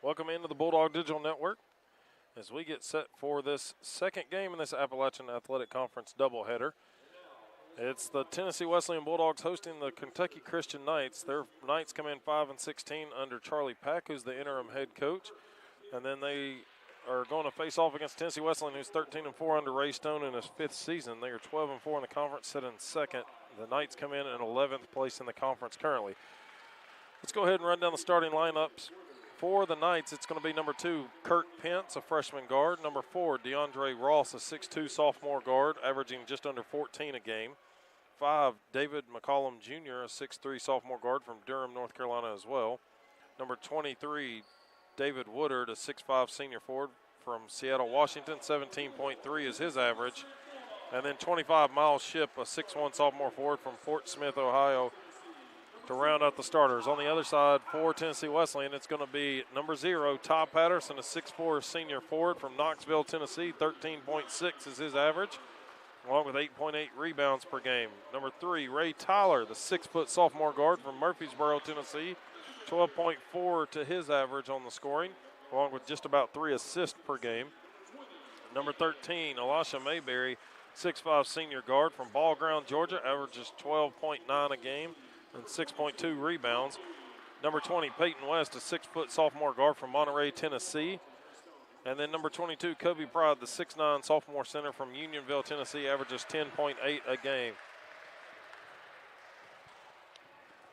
Welcome into the Bulldog Digital Network as we get set for this second game in this Appalachian Athletic Conference doubleheader. It's the Tennessee Wesleyan Bulldogs hosting the Kentucky Christian Knights. Their Knights come in 5-16 under Charlie Pack, who's the interim head coach. And then they are going to face off against Tennessee Wesleyan, who's 13-4 under Ray Stone in his fifth season. They are 12-4 in the conference, sit in second. The Knights come in 11th place in the conference currently. Let's go ahead and run down the starting lineups. For the Knights, it's going to be number 2, Kurt Pence, a freshman guard. Number 4, DeAndre Ross, a 6'2 sophomore guard, averaging just under 14 a game. 5, David McCollum Jr., a 6'3 sophomore guard from Durham, North Carolina as well. Number 23, David Woodard, a 6'5 senior forward from Seattle, Washington. 17.3 is his average. And then 25, Miles Shipp, a 6'1 sophomore forward from Fort Smith, Ohio, to round out the starters. On the other side for Tennessee Wesleyan, it's going to be number 0, Todd Patterson, a 6'4 senior forward from Knoxville, Tennessee. 13.6 is his average, along with 8.8 rebounds per game. Number 3, Ray Tyler, the 6' sophomore guard from Murfreesboro, Tennessee. 12.4 to his average on the scoring, along with just about 3 assists per game. Number 13, Elisha Mayberry, 6'5 senior guard from Ball Ground, Georgia, averages 12.9 a game and 6.2 rebounds. Number 20, Peyton West, a 6' sophomore guard from Monterey, Tennessee. And then number 22, Kobe Pride, the 6'9 sophomore center from Unionville, Tennessee, averages 10.8 a game.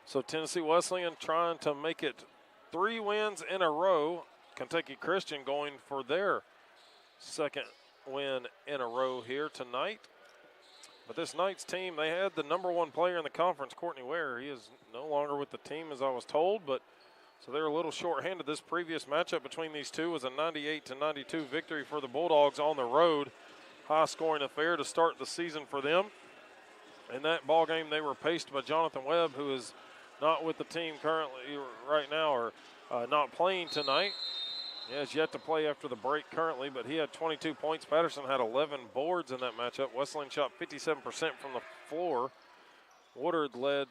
So Tennessee Wesleyan trying to make it 3 wins in a row. Kentucky Christian going for their second win in a row here tonight. But this Knights team, they had the number 1 player in the conference, Courtney Ware. He is no longer with the team, as I was told, but so they're a little short-handed. This previous matchup between these two was a 98-92 victory for the Bulldogs on the road. High-scoring affair to start the season for them. In that ball game, they were paced by Jonathan Webb, who is not with the team currently right now, or not playing tonight. He has yet to play after the break currently, but he had 22 points. Patterson had 11 boards in that matchup. Wesleyan shot 57% from the floor. Woodard led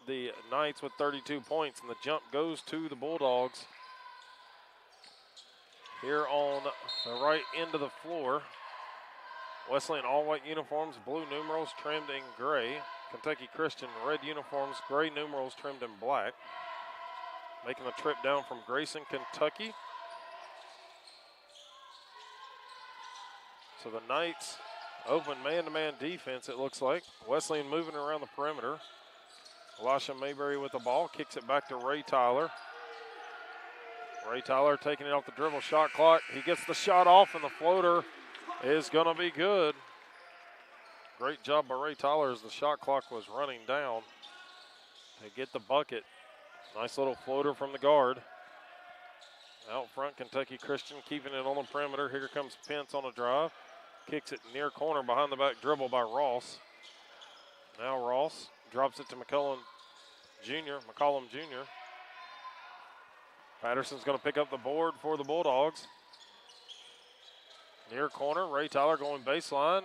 the Knights with 32 points, and the jump goes to the Bulldogs. Here on the right end of the floor, Wesleyan all-white uniforms, blue numerals trimmed in gray. Kentucky Christian red uniforms, gray numerals trimmed in black. Making the trip down from Grayson, Kentucky. So the Knights open man-to-man defense, it looks like. Wesleyan moving around the perimeter. Elisha Mayberry with the ball, kicks it back to Ray Tyler. Ray Tyler taking it off the dribble, shot clock. He gets the shot off, and the floater is going to be good. Great job by Ray Tyler as the shot clock was running down to get the bucket. Nice little floater from the guard. Out front, Kentucky Christian keeping it on the perimeter. Here comes Pence on a drive. Kicks it near corner behind the back dribble by Ross. Now Ross drops it to McCollum Jr. Patterson's going to pick up the board for the Bulldogs. Near corner, Ray Tyler going baseline.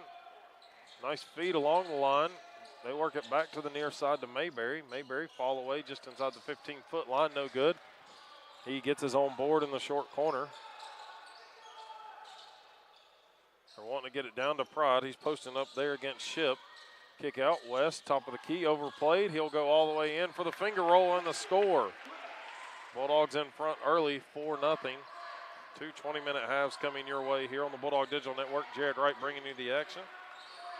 Nice feed along the line. They work it back to the near side to Mayberry. Mayberry fall away just inside the 15-foot line, no good. He gets his own board in the short corner. They're wanting to get it down to Pride. He's posting up there against Shipp. Kick out West, top of the key, overplayed. He'll go all the way in for the finger roll and the score. Bulldogs in front early, 4-0. 2 20-minute halves coming your way here on the Bulldog Digital Network. Jared Wright bringing you the action.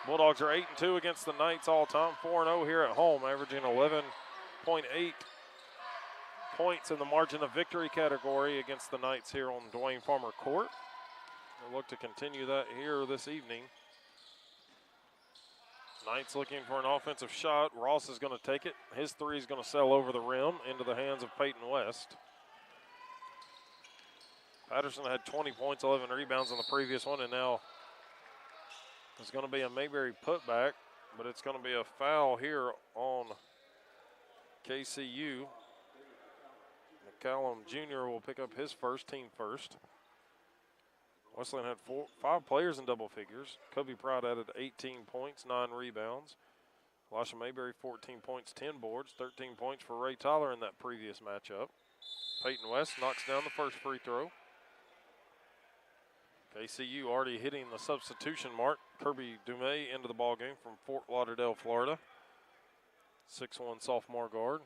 Bulldogs are 8-2 against the Knights all time, 4-0 here at home, averaging 11.8 points in the margin of victory category against the Knights here on Dwayne Farmer Court. We'll look to continue that here this evening. Knights looking for an offensive shot. Ross is going to take it. His 3 is going to sail over the rim into the hands of Peyton West. Patterson had 20 points, 11 rebounds on the previous one, and now it's going to be a Mayberry putback, but it's going to be a foul here on KCU. McCallum Jr. will pick up his first, team first. Wesleyan had 5 players in double figures. Kobe Pride added 18 points, 9 rebounds. Elisha Mayberry, 14 points, 10 boards, 13 points for Ray Tyler in that previous matchup. Peyton West knocks down the first free throw. KCU already hitting the substitution mark. Kirby Dumais into the ballgame from Fort Lauderdale, Florida. 6'1" sophomore guard.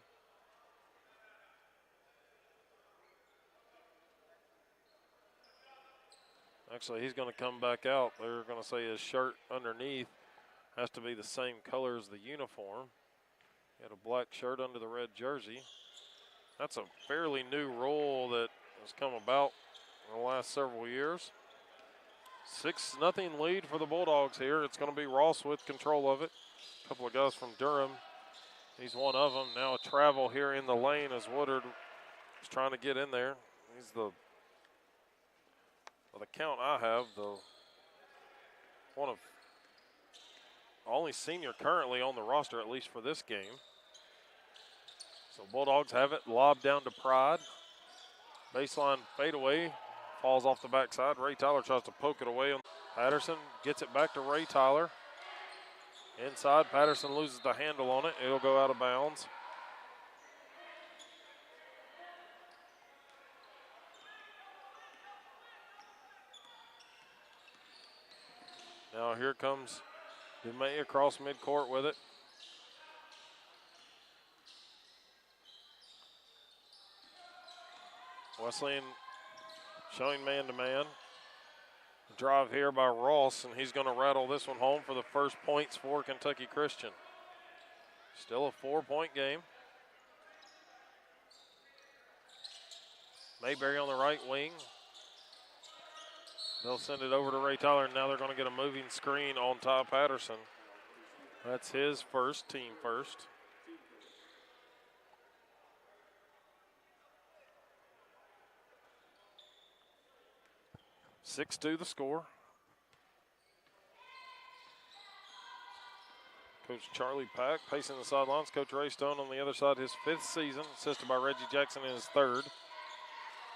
Actually, he's going to come back out. They're going to say his shirt underneath has to be the same color as the uniform. He had a black shirt under the red jersey. That's a fairly new rule that has come about in the last several years. 6-0 lead for the Bulldogs here. It's going to be Ross with control of it. A couple of guys from Durham. He's one of them. Now a travel here in the lane as Woodard is trying to get in there. He's the count I have, the one of only senior currently on the roster, at least for this game. So Bulldogs have it, lobbed down to Pride. Baseline fadeaway, falls off the backside. Ray Tyler tries to poke it away. Patterson gets it back to Ray Tyler. Inside, Patterson loses the handle on it. It'll go out of bounds. Now here comes Dumais across midcourt with it. Wesleyan showing man-to-man. Drive here by Ross, and he's going to rattle this one home for the first points for Kentucky Christian. Still a 4-point game. Mayberry on the right wing. They'll send it over to Ray Tyler, and now they're going to get a moving screen on Ty Patterson. That's his first, team first. (6-2) the score. Coach Charlie Pack pacing the sidelines. Coach Ray Stone on the other side, his 5th season, assisted by Reggie Jackson in his 3rd.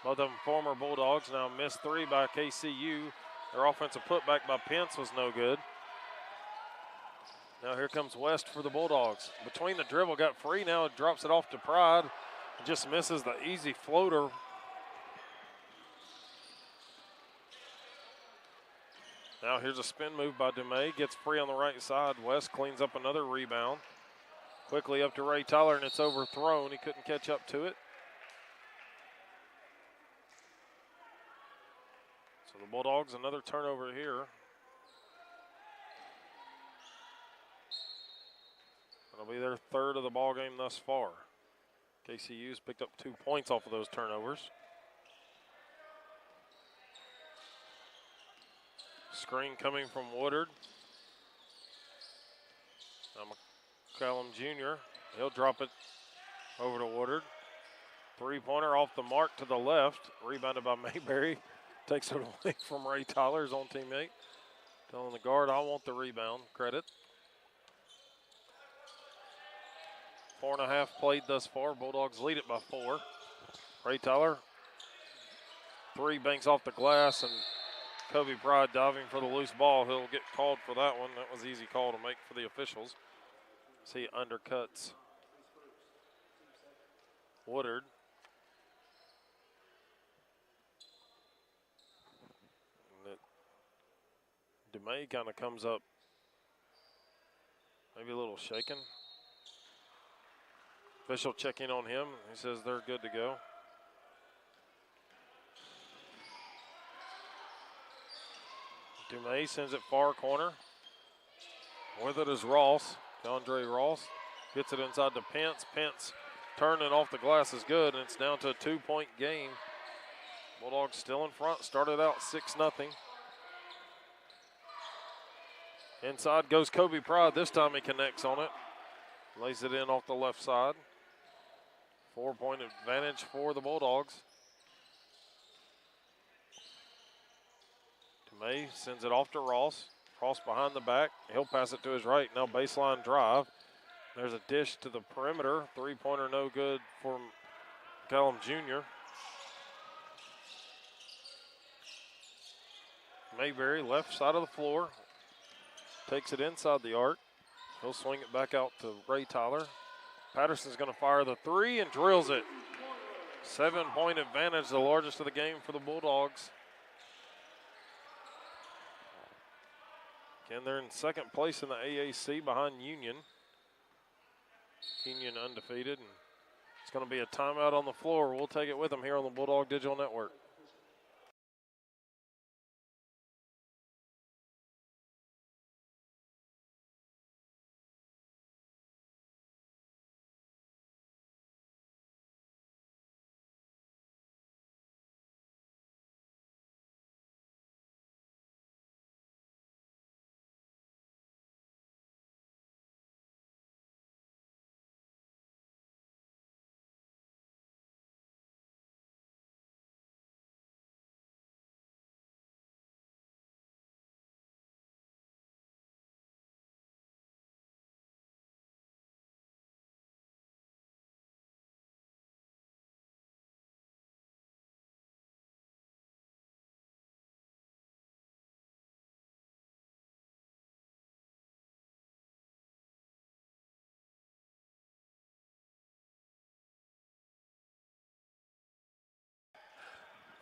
Both of them former Bulldogs. Now missed 3 by KCU. Their offensive putback by Pence was no good. Now here comes West for the Bulldogs. Between the dribble, got free now, drops it off to Pride. Just misses the easy floater. Now here's a spin move by Dumais. Gets free on the right side. West cleans up another rebound. Quickly up to Ray Tyler, and it's overthrown. He couldn't catch up to it. So the Bulldogs, another turnover here. It'll be their 3rd of the ball game thus far. KCU's picked up 2 points off of those turnovers. Screen coming from Woodard. Now McCallum Jr., he'll drop it over to Woodard. 3-pointer off the mark to the left, rebounded by Mayberry. Takes it away from Ray Tyler, his own teammate. Telling the guard, I want the rebound credit. 4.5 played thus far. Bulldogs lead it by 4. Ray Tyler, 3 banks off the glass, and Kobe Pride diving for the loose ball. He'll get called for that one. That was an easy call to make for the officials. See, undercuts Woodard. Dumais kind of comes up maybe a little shaken. Official checking on him. He says they're good to go. Dumais sends it far corner. With it is Ross. DeAndre Ross gets it inside to Pence. Pence turning off the glass is good, and it's down to a 2-point game. Bulldogs still in front. Started out 6-0. Inside goes Kobe Pride. This time he connects on it. Lays it in off the left side. 4-point advantage for the Bulldogs. Dumais sends it off to Ross. Ross behind the back. He'll pass it to his right. Now baseline drive. There's a dish to the perimeter. 3-pointer no good for McCallum Jr. Mayberry left side of the floor. Takes it inside the arc. He'll swing it back out to Ray Tyler. Patterson's going to fire the 3 and drills it. 7-point advantage, the largest of the game for the Bulldogs. Again, they're in second place in the AAC behind Union. Union undefeated, and it's going to be a timeout on the floor. We'll take it with them here on the Bulldog Digital Network.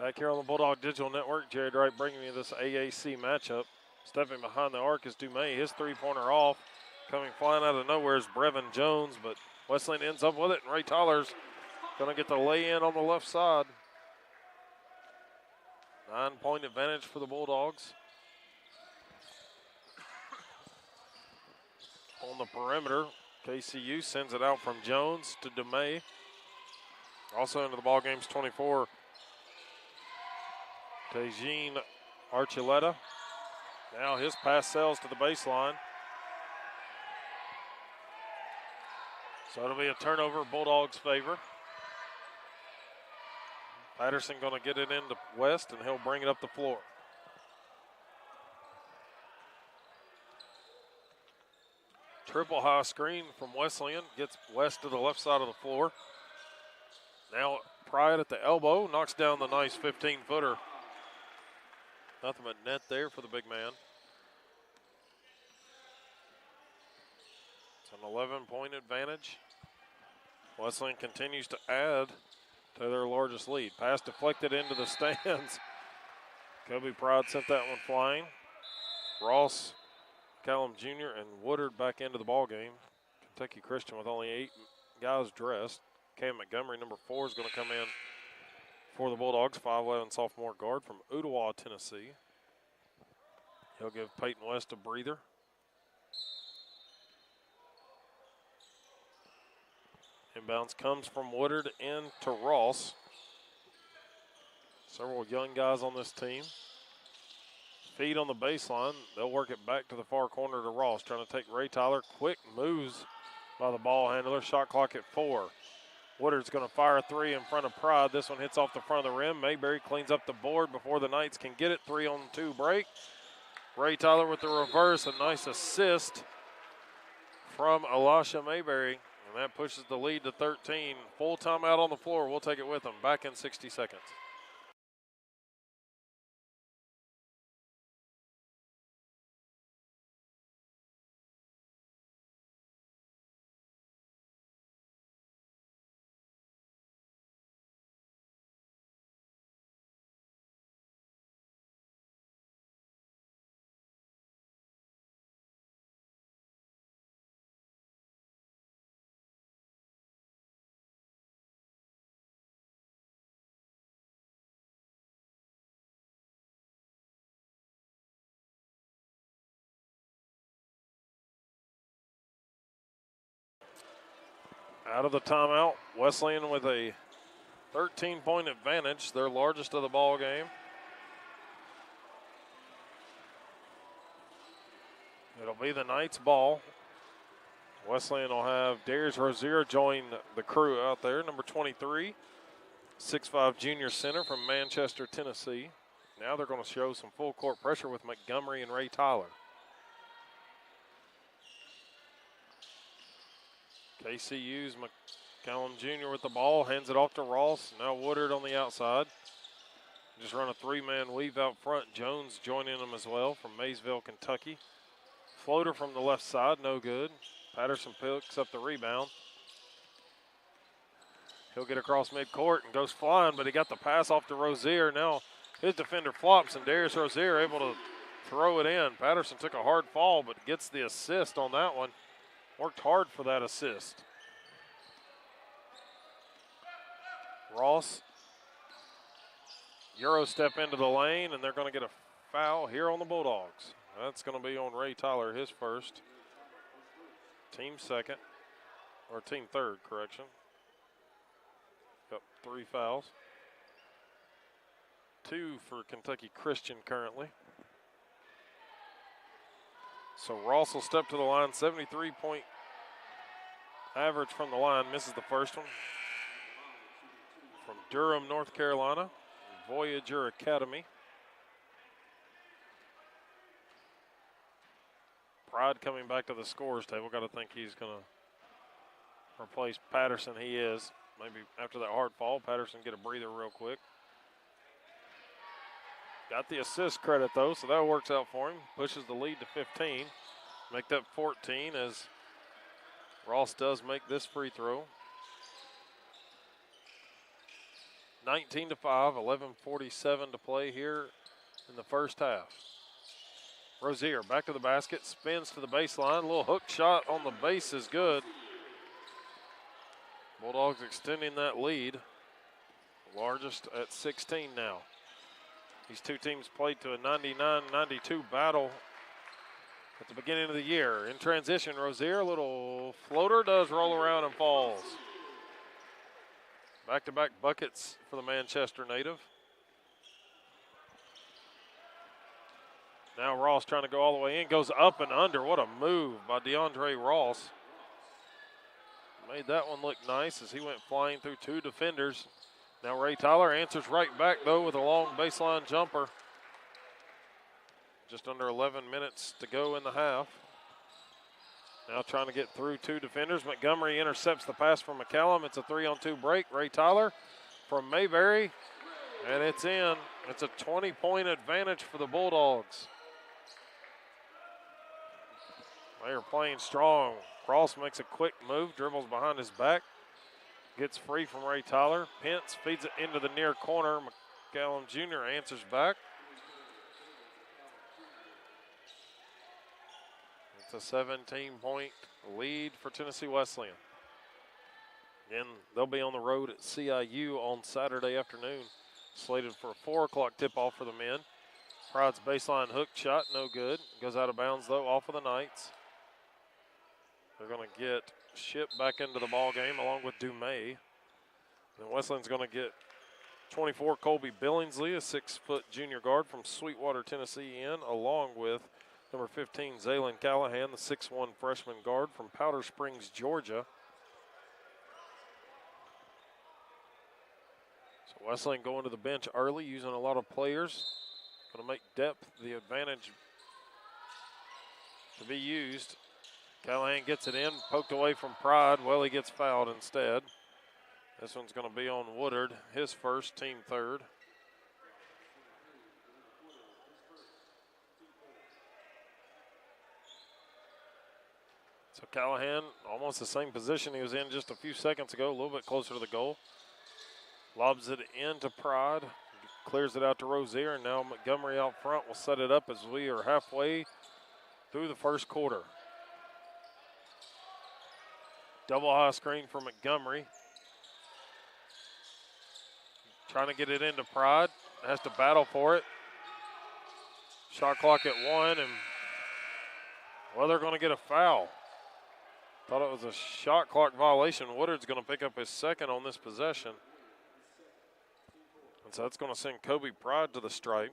Back here on the Bulldog Digital Network, Jared Wright bringing you this AAC matchup. Stepping behind the arc is Dumais. His three-pointer off. Coming flying out of nowhere is Brevin Jones, but Wesleyan ends up with it, and Ray Tyler's going to get the lay-in on the left side. 9-point advantage for the Bulldogs. On the perimeter, KCU sends it out from Jones to Dumais. Also into the ball game's 24, Tejin Archuleta. Now his pass sails to the baseline. So it'll be a turnover, Bulldogs' favor. Patterson going to get it into West, and he'll bring it up the floor. Triple high screen from Wesleyan, gets West to the left side of the floor. Now Pride at the elbow, knocks down the nice 15-footer. Nothing but net there for the big man. It's an 11-point advantage. Wesleyan continues to add to their largest lead. Pass deflected into the stands. Kobe Pride sent that one flying. Ross, Callum Jr., and Woodard back into the ball game. Kentucky Christian with only 8 guys dressed. Cam Montgomery, number 4, is going to come in for the Bulldogs, 5'11" sophomore guard from Ottawa, Tennessee. He'll give Peyton West a breather. Inbounds comes from Woodard into Ross. Several young guys on this team. Feed on the baseline. They'll work it back to the far corner to Ross, trying to take Ray Tyler. Quick moves by the ball handler. Shot clock at 4. Woodard's going to fire a 3 in front of Pride. This one hits off the front of the rim. Mayberry cleans up the board before the Knights can get it. 3-on-2 break. Ray Tyler with the reverse. A nice assist from Elisha Mayberry. And that pushes the lead to 13. Full timeout on the floor. We'll take it with them. Back in 60 seconds. Out of the timeout, Wesleyan with a 13-point advantage, their largest of the ball game. It'll be the Knights' ball. Wesleyan will have Darius Rozier join the crew out there, number 23, 6'5" junior center from Manchester, Tennessee. Now they're going to show some full court pressure with Montgomery and Ray Tyler. KCU's McCallum Jr. with the ball, hands it off to Ross. Now Woodard on the outside. Just run a 3-man weave out front. Jones joining them as well from Maysville, Kentucky. Floater from the left side, no good. Patterson picks up the rebound. He'll get across midcourt and goes flying, but he got the pass off to Rozier. Now his defender flops, and Darius Rozier able to throw it in. Patterson took a hard fall, but gets the assist on that one. Worked hard for that assist. Ross, Euro step into the lane, and they're going to get a foul here on the Bulldogs. That's going to be on Ray Tyler, his first. Team second, or team third, correction. Got 3 fouls. 2 for Kentucky Christian currently. So Ross will step to the line, 73-point average from the line, misses the first one. From Durham, North Carolina, Voyager Academy. Pride coming back to the scorers table. Got to think he's going to replace Patterson. He is. Maybe after that hard fall, Patterson get a breather real quick. Got the assist credit, though, so that works out for him. Pushes the lead to 15. Make that 14 as Ross does make this free throw. 19-5, 11:47 to play here in the first half. Rozier back to the basket, spins to the baseline. A little hook shot on the base is good. Bulldogs extending that lead. Largest at 16 now. These two teams played to a 99-92 battle at the beginning of the year. In transition, Rozier, a little floater, does roll around and falls. Back-to-back buckets for the Manchester native. Now Ross trying to go all the way in, goes up and under. What a move by DeAndre Ross. Made that one look nice as he went flying through 2 defenders. Now Ray Tyler answers right back, though, with a long baseline jumper. Just under 11 minutes to go in the half. Now trying to get through 2 defenders. Montgomery intercepts the pass from McCallum. It's a 3-on-2 break. Ray Tyler from Mayberry, and it's in. It's a 20-point advantage for the Bulldogs. They are playing strong. Ross makes a quick move, dribbles behind his back, gets free from Ray Tyler. Pence feeds it into the near corner. McCallum Jr. answers back. It's a 17-point lead for Tennessee Wesleyan. Again, they'll be on the road at CIU on Saturday afternoon, slated for a 4 o'clock tip-off for the men. Pride's baseline hook shot, no good. Goes out of bounds, though, off of the Knights. They're going to get shipped back into the ball game along with Dumais. And Wesleyan's going to get 24 Colby Billingsley, a 6-foot junior guard from Sweetwater, Tennessee, in, along with number 15, Zaylin Callahan, the 6'1 freshman guard from Powder Springs, Georgia. So Wesleyan going to the bench early, using a lot of players. Going to make depth the advantage to be used. Callahan gets it in, poked away from Pride. Well, he gets fouled instead. This one's going to be on Woodard, his first, team third. So Callahan, almost the same position he was in just a few seconds ago, a little bit closer to the goal. Lobs it into Pride, clears it out to Rozier, and now Montgomery out front will set it up as we are halfway through the first quarter. Double high screen for Montgomery. Trying to get it into Pride, has to battle for it. Shot clock at 1, and well, they're going to get a foul. Thought it was a shot clock violation. Woodard's going to pick up his second on this possession. And so that's going to send Kobe Pride to the stripe.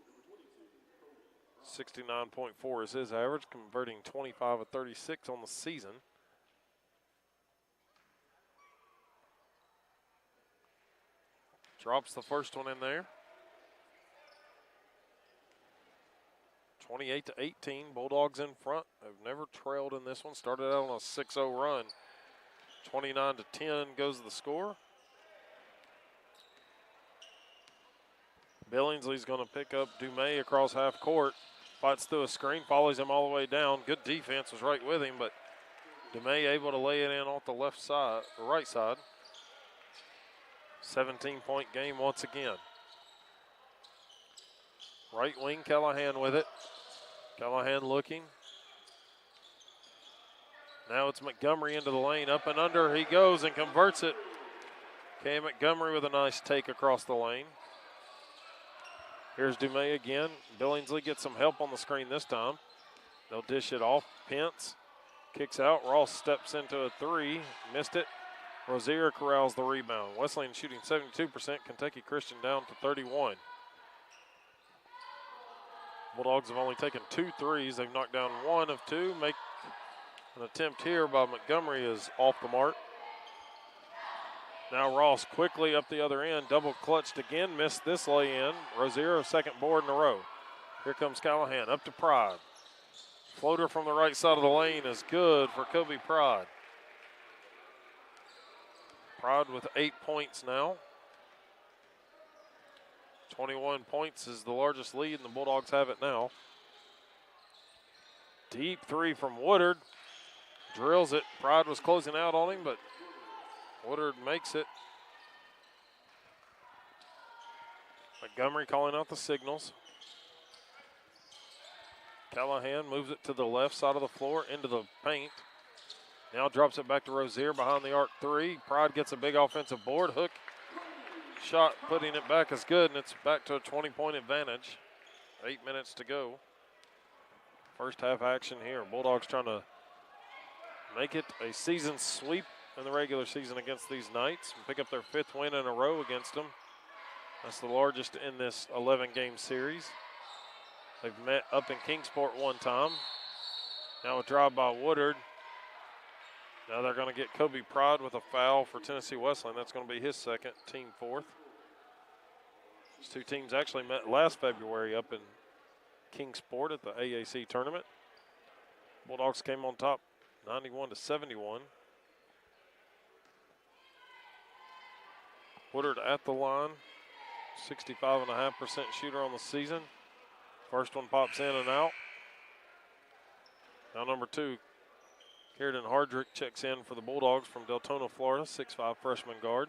69.4 is his average, converting 25 of 36 on the season. Drops the first one in there. 28-18, Bulldogs in front. Have never trailed in this one. Started out on a 6-0 run. 29-10 goes the score. Billingsley's going to pick up Dumais across half court. Fights through a screen, follows him all the way down. Good defense was right with him, but Dumais able to lay it in off the left side, the right side. 17-point game once again. Right wing, Callahan with it. Callahan looking. Now it's Montgomery into the lane. Up and under he goes and converts it. Cam Montgomery with a nice take across the lane. Here's Dumais again. Billingsley gets some help on the screen this time. They'll dish it off. Pence kicks out. Ross steps into a three. Missed it. Rozier corrals the rebound. Wesleyan shooting 72%. Kentucky Christian down to 31. Bulldogs have only taken 2 threes. They've knocked down 1 of 2. Make an attempt here by Montgomery is off the mark. Now Ross quickly up the other end. Double clutched again. Missed this lay-in. Rozier, second board in a row. Here comes Callahan up to Pride. Floater from the right side of the lane is good for Kobe Pride. Pride with 8 points now. 21 points is the largest lead, and the Bulldogs have it now. Deep three from Woodard. Drills it. Pride was closing out on him, but Woodard makes it. Montgomery calling out the signals. Callahan moves it to the left side of the floor into the paint. Now drops it back to Rozier behind the arc three. Pride gets a big offensive board. Hook shot putting it back is good, and it's back to a 20-point advantage. 8 minutes to go. First half action here. Bulldogs trying to make it a season sweep in the regular season against these Knights and pick up their 5th win in a row against them. That's the largest in this 11-game series. They've met up in Kingsport one time. Now a drive by Woodard. Now they're going to get Kobe Pride with a foul for Tennessee Wesleyan. That's going to be his second, team 4th. These two teams actually met last February up in Kingsport at the AAC tournament. Bulldogs came on top 91-71. Woodard at the line, 65.5% shooter on the season. First one pops in and out. Now number 2, Carrington Hardrick checks in for the Bulldogs from Deltona, Florida, 6'5" freshman guard.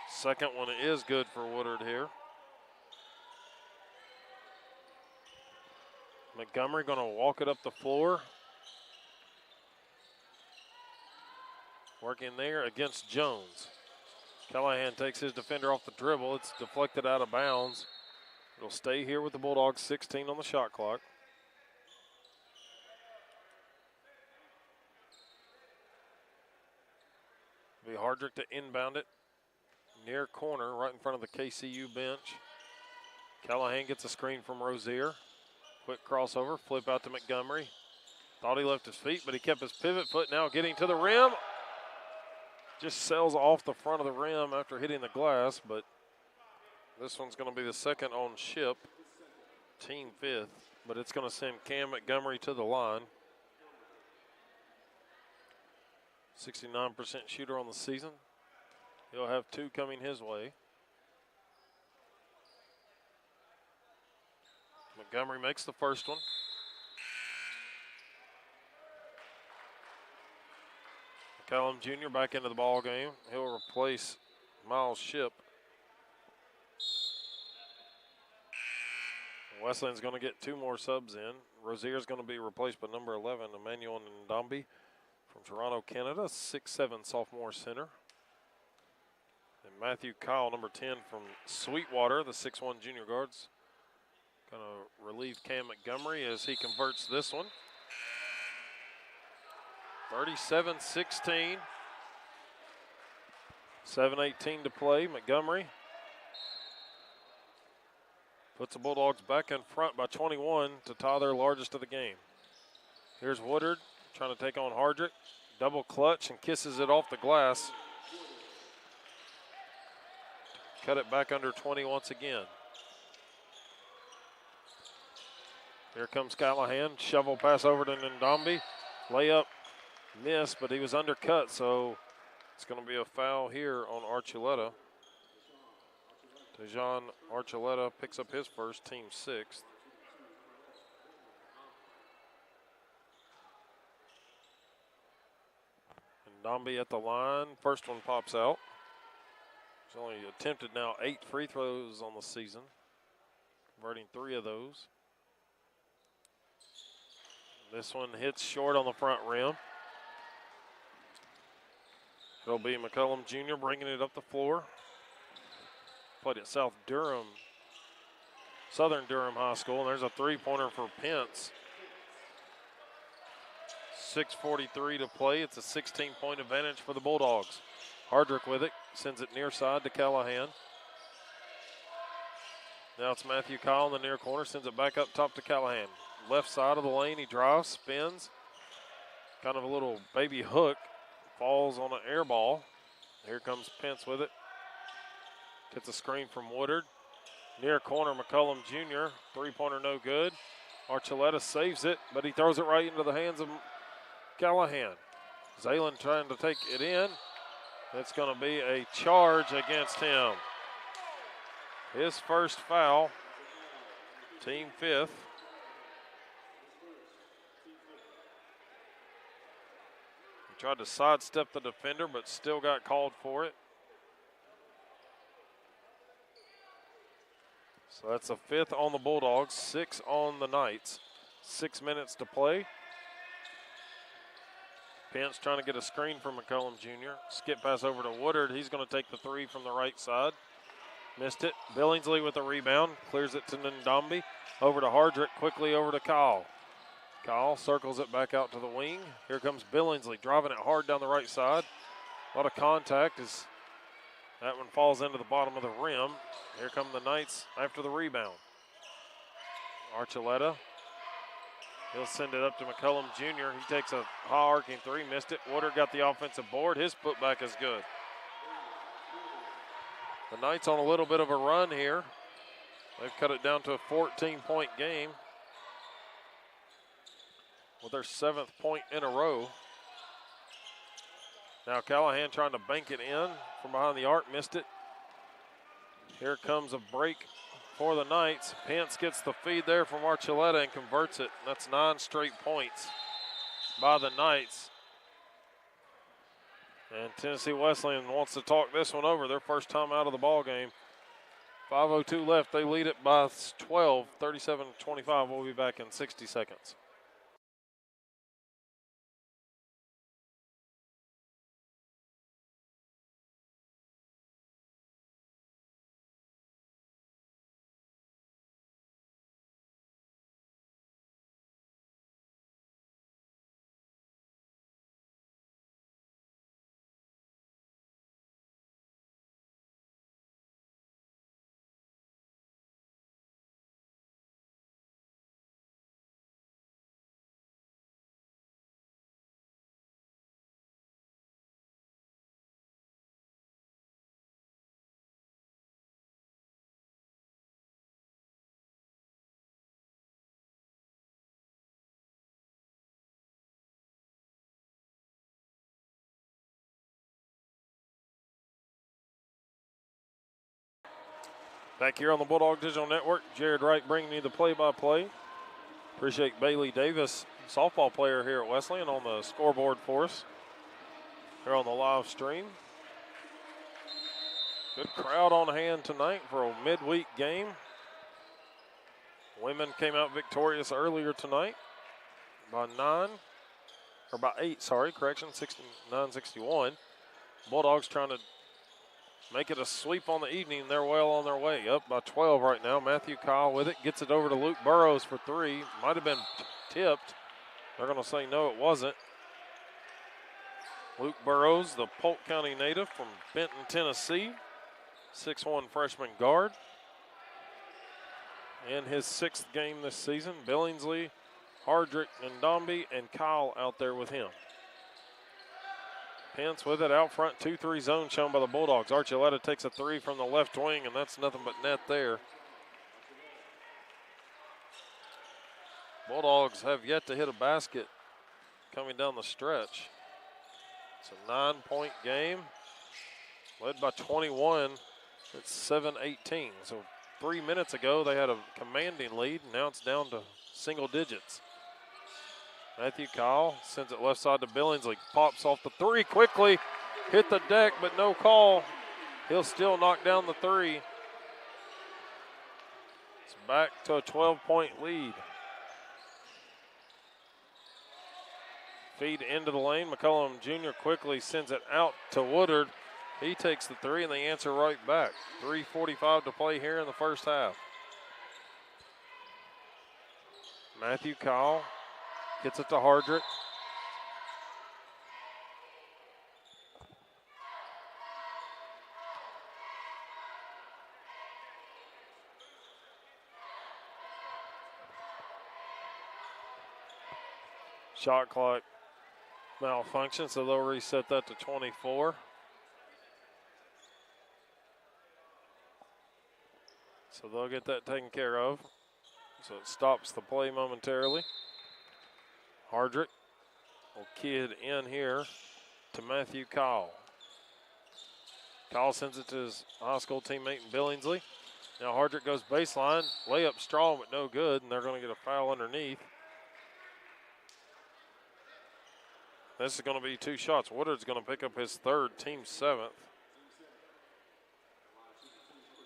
Second one is good for Woodard here. Montgomery going to walk it up the floor. Working there against Jones. Callahan takes his defender off the dribble. It's deflected out of bounds. It'll stay here with the Bulldogs, 16 on the shot clock. It'll be Hardrick to inbound it. Near corner, right in front of the KCU bench. Callahan gets a screen from Rozier. Quick crossover, flip out to Montgomery. Thought he left his feet, but he kept his pivot foot. Now getting to the rim. Just sails off the front of the rim after hitting the glass, but this one's going to be the second on Ship, team 5th, but it's going to send Cam Montgomery to the line. 69% shooter on the season. He'll have 2 coming his way. Montgomery makes the first one. Callum Jr. back into the ball game. He'll replace Miles Ship. Wesleyan's going to get 2 more subs in. Rozier's going to be replaced by number 11, Emmanuel Ndambi from Toronto, Canada, 6'7" sophomore center. And Matthew Kyle, number 10 from Sweetwater, the 6'1" junior guards. Going to relieve Cam Montgomery as he converts this one. 37-16. 7:18 to play. Montgomery puts the Bulldogs back in front by 21 to tie their largest of the game. Here's Woodard trying to take on Hardrick. Double clutch and kisses it off the glass. Cut it back under 20 once again. Here comes Callahan. Shovel pass over to Ndambi. Layup missed, but he was undercut, so it's going to be a foul here on Archuleta. Dejan Archuleta picks up his first, team 6th. Ndombi at the line. First one pops out. He's only attempted now 8 free throws on the season, converting 3 of those. This one hits short on the front rim. It'll be McCullum Jr. bringing it up the floor. Played at Southern Durham High School, and there's a three-pointer for Pence. 6:43 to play. It's a 16-point advantage for the Bulldogs. Hardrick with it, sends it near side to Callahan. Now it's Matthew Kyle in the near corner, sends it back up top to Callahan. Left side of the lane, he drives, spins. Kind of a little baby hook, falls on an air ball. Here comes Pence with it. Gets a screen from Woodard. Near corner, McCullum Jr. Three-pointer no good. Archuleta saves it, but he throws it right into the hands of Callahan. Zaylen trying to take it in. It's going to be a charge against him. His first foul, team 5th. He tried to sidestep the defender, but still got called for it. So that's a 5th on the Bulldogs, 6 on the Knights. 6 minutes to play. Pence trying to get a screen from McCullum Jr. Skip pass over to Woodard. He's going to take the 3 from the right side. Missed it. Billingsley with the rebound. Clears it to Ndombi. Over to Hardrick. Quickly over to Kyle. Kyle circles it back out to the wing. Here comes Billingsley driving it hard down the right side. A lot of contact as that one falls into the bottom of the rim. Here come the Knights after the rebound. Archuleta. He'll send it up to McCullum Jr. He takes a high arcing 3, missed it. Woodard got the offensive board. His putback is good. The Knights on a little bit of a run here. They've cut it down to a 14-point game with their 7th point in a row. Now Callahan trying to bank it in from behind the arc, missed it. Here comes a break for the Knights. Pence gets the feed there from Archuleta and converts it. That's 9 straight points by the Knights. And Tennessee Wesleyan wants to talk this one over. Their first time out of the ball game. 5:02 left. They lead it by 12, 37-25. We'll be back in 60 seconds. Back here on the Bulldog Digital Network, Jared Wright bringing you the play-by-play. Appreciate Bailey Davis, softball player here at Wesleyan, on the scoreboard for us here on the live stream. Good crowd on hand tonight for a midweek game. Women came out victorious earlier tonight by 8, correction, 69-61. Bulldogs trying to make it a sweep on the evening. They're well on their way. Up by 12 right now. Matthew Kyle with it. Gets it over to Luke Burrows for 3. Might have been tipped. They're going to say no, it wasn't. Luke Burrows, the Polk County native from Benton, Tennessee. 6'1" freshman guard. In his 6th game this season, Billingsley, Hardrick, Ndombi, and Kyle out there with him. Pence with it out front, 2-3 zone shown by the Bulldogs. Archuleta takes a 3 from the left wing, and that's nothing but net there. Bulldogs have yet to hit a basket coming down the stretch. It's a 9-point game, led by 21. It's 7-18. So 3 minutes ago they had a commanding lead, and now it's down to single digits. Matthew Kyle sends it left side to Billingsley. Pops off the three quickly. Hit the deck, but no call. He'll still knock down the three. It's back to a 12-point lead. Feed into the lane. McCollum Jr. quickly sends it out to Woodard. He takes the three, and they answer right back. 3:45 to play here in the first half. Matthew Kyle gets it to Hardrick. Shot clock malfunction, so they'll reset that to 24. So they'll get that taken care of. So it stops the play momentarily. Hardrick will kid in here to Matthew Kyle. Kyle sends it to his high school teammate Billingsley. Now Hardrick goes baseline, layup strong but no good, and they're going to get a foul underneath. This is going to be two shots. Woodard's going to pick up his third, team seventh.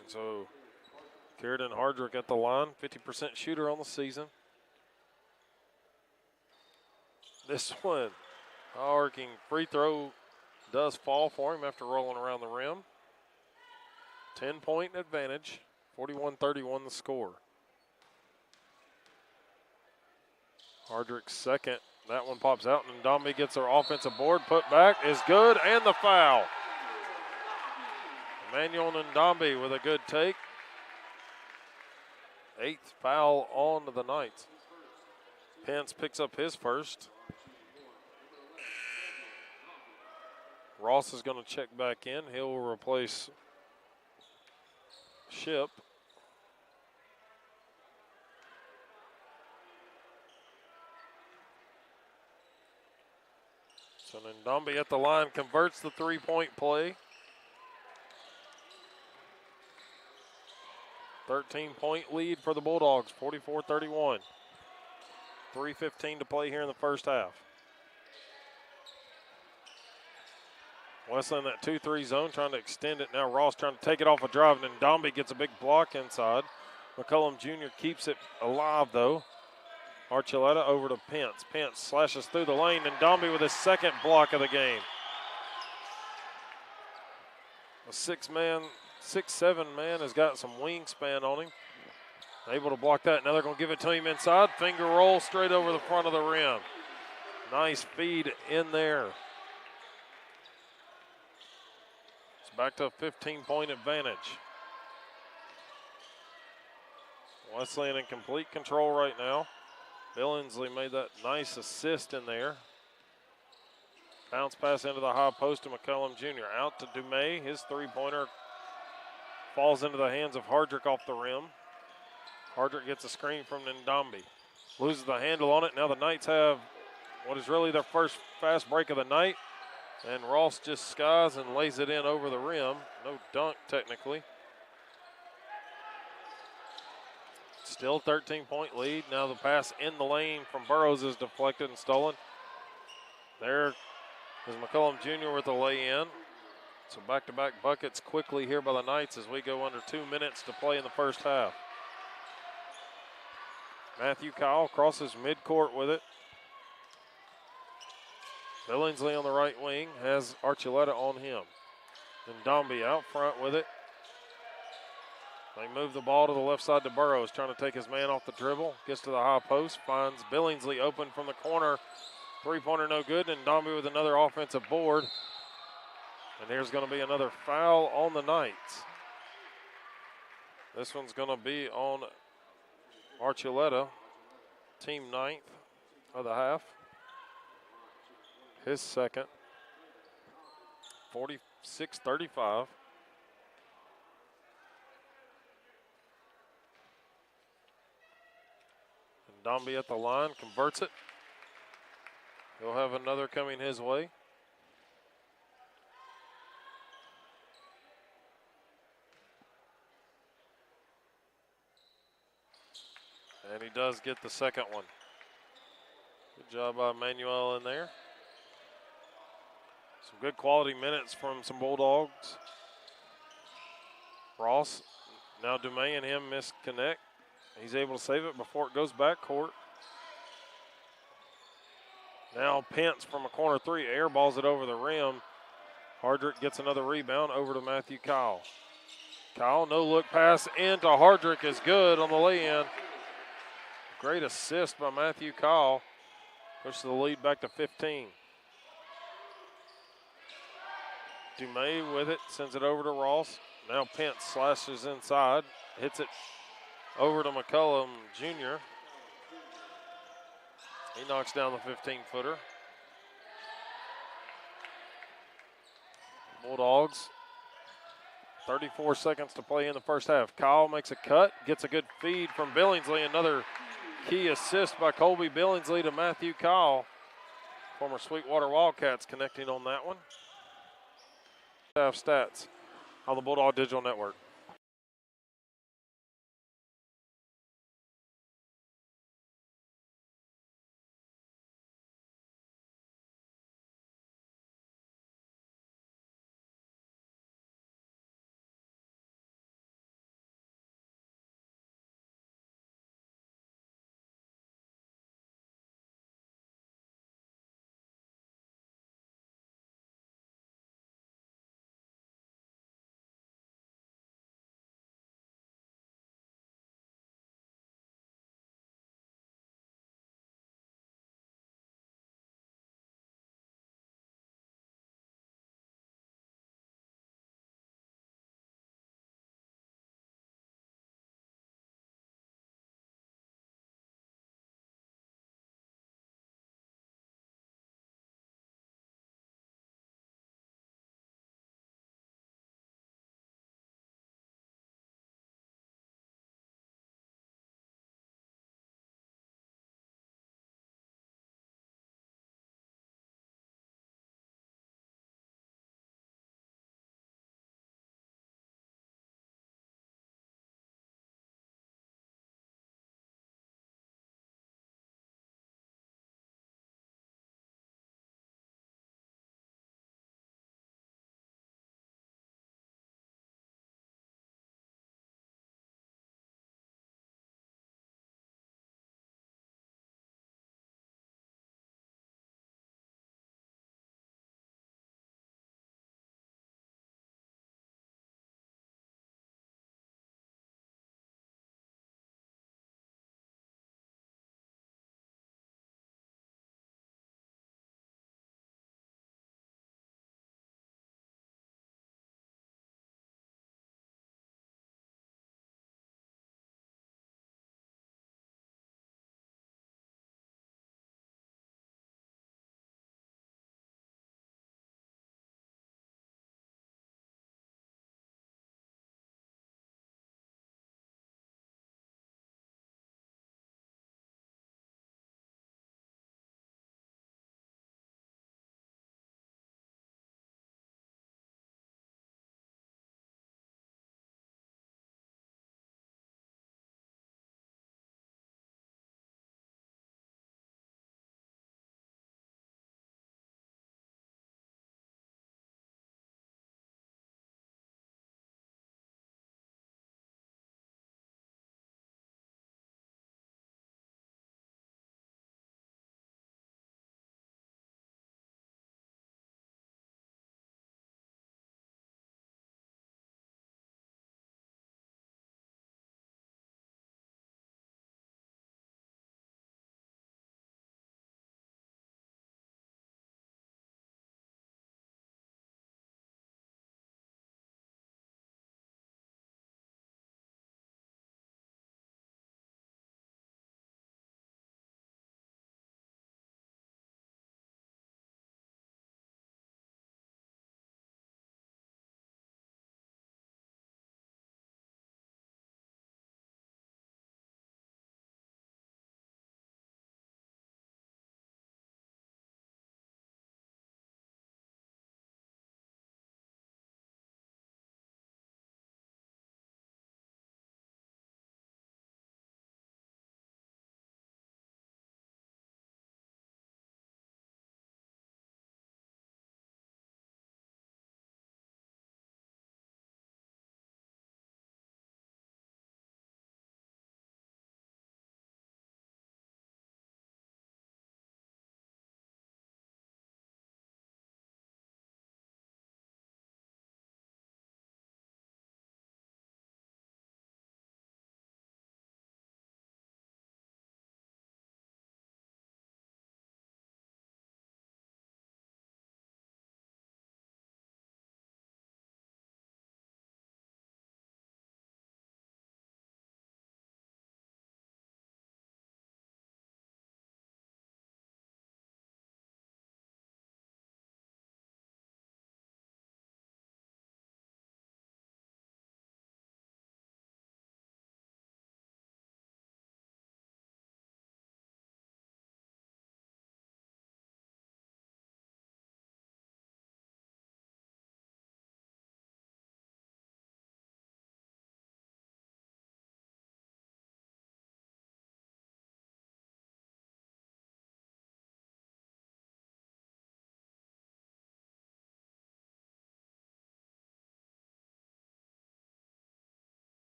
And so Kieran Hardrick at the line, 50% shooter on the season. This one, hard-working free throw does fall for him after rolling around the rim. 10-point advantage, 41-31 the score. Hardrick's second. That one pops out, and Ndombi gets their offensive board. Put back is good, and the foul. Emmanuel Ndombi with a good take. 8th foul on the night. Pence picks up his first. Ross is going to check back in. He'll replace Ship. So Ndombi at the line converts the three-point play. 13-point lead for the Bulldogs, 44-31. 3:15 to play here in the first half. Wesleyan that 2-3 zone, trying to extend it. Now Ross trying to take it off a drive, and Ndombi gets a big block inside. McCollum Jr. keeps it alive, though. Archuleta over to Pence. Pence slashes through the lane, and Ndombi with his second block of the game. A 6'7" man has got some wingspan on him. Able to block that. Now they're going to give it to him inside. Finger roll straight over the front of the rim. Nice feed in there. It's back to a 15-point advantage. Wesleyan in complete control right now. Billingsley made that nice assist in there. Bounce pass into the high post to McCollum Jr. Out to Dumais. His three-pointer falls into the hands of Hardrick off the rim. Hardrick gets a screen from Ndombi. Loses the handle on it. Now the Knights have what is really their first fast break of the night. And Ross just skies and lays it in over the rim. No dunk technically. Still 13-point lead. Now the pass in the lane from Burrows is deflected and stolen. There is McCollum Jr. with the lay-in. So back-to-back buckets quickly here by the Knights as we go under 2 minutes to play in the first half. Matthew Kyle crosses midcourt with it. Billingsley on the right wing has Archuleta on him. Ndombi out front with it. They move the ball to the left side to Burrows, trying to take his man off the dribble. Gets to the high post, finds Billingsley open from the corner. Three-pointer no good, and Ndombi with another offensive board. And there's going to be another foul on the Knights. This one's going to be on Archuleta, team 9th of the half. His second. 46-35. Ndombi at the line, converts it. He'll have another coming his way. And he does get the second one. Good Good job by Manuel in there. Some good quality minutes from some Bulldogs. Ross, now Dumais and him misconnect. He's able to save it before it goes back court. Now Pence from a corner three, airballs it over the rim. Hardrick gets another rebound over to Matthew Kyle. Kyle, no look pass into Hardrick is good on the lay-in. Great assist by Matthew Kyle. Pushes the lead back to 15. Dumais with it, sends it over to Ross. Now Pence slashes inside, hits it over to McCullum Jr. He knocks down the 15-footer. Bulldogs, 34 seconds to play in the first half. Kyle makes a cut, gets a good feed from Billingsley. Another key assist by Colby Billingsley to Matthew Kyle. Former Sweetwater Wildcats connecting on that one. Half stats on the Bulldog Digital Network.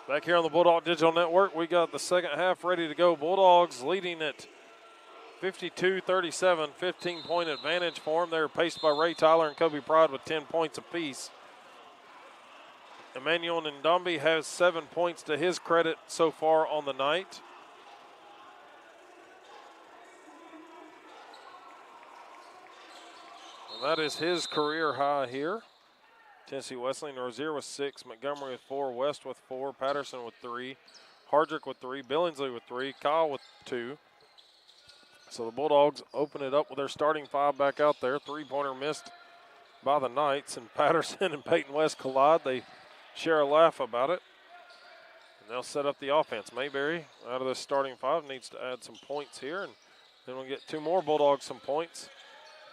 Back here on the Bulldog Digital Network, we got the second half ready to go. Bulldogs leading at 52-37, 15-point advantage for them. They're paced by Ray Tyler and Kobe Pride with 10 points apiece. Emmanuel Ndambi has 7 points to his credit so far on the night. And that is his career high here. Tennessee Wesleyan, Rozier with 6, Montgomery with 4, West with 4, Patterson with 3, Hardrick with 3, Billingsley with 3, Kyle with 2. So the Bulldogs open it up with their starting 5 back out there. Three-pointer missed by the Knights, and Patterson and Peyton West collide. They share a laugh about it, and they'll set up the offense. Mayberry, out of the starting 5, needs to add some points here, and then we'll get 2 more Bulldogs some points.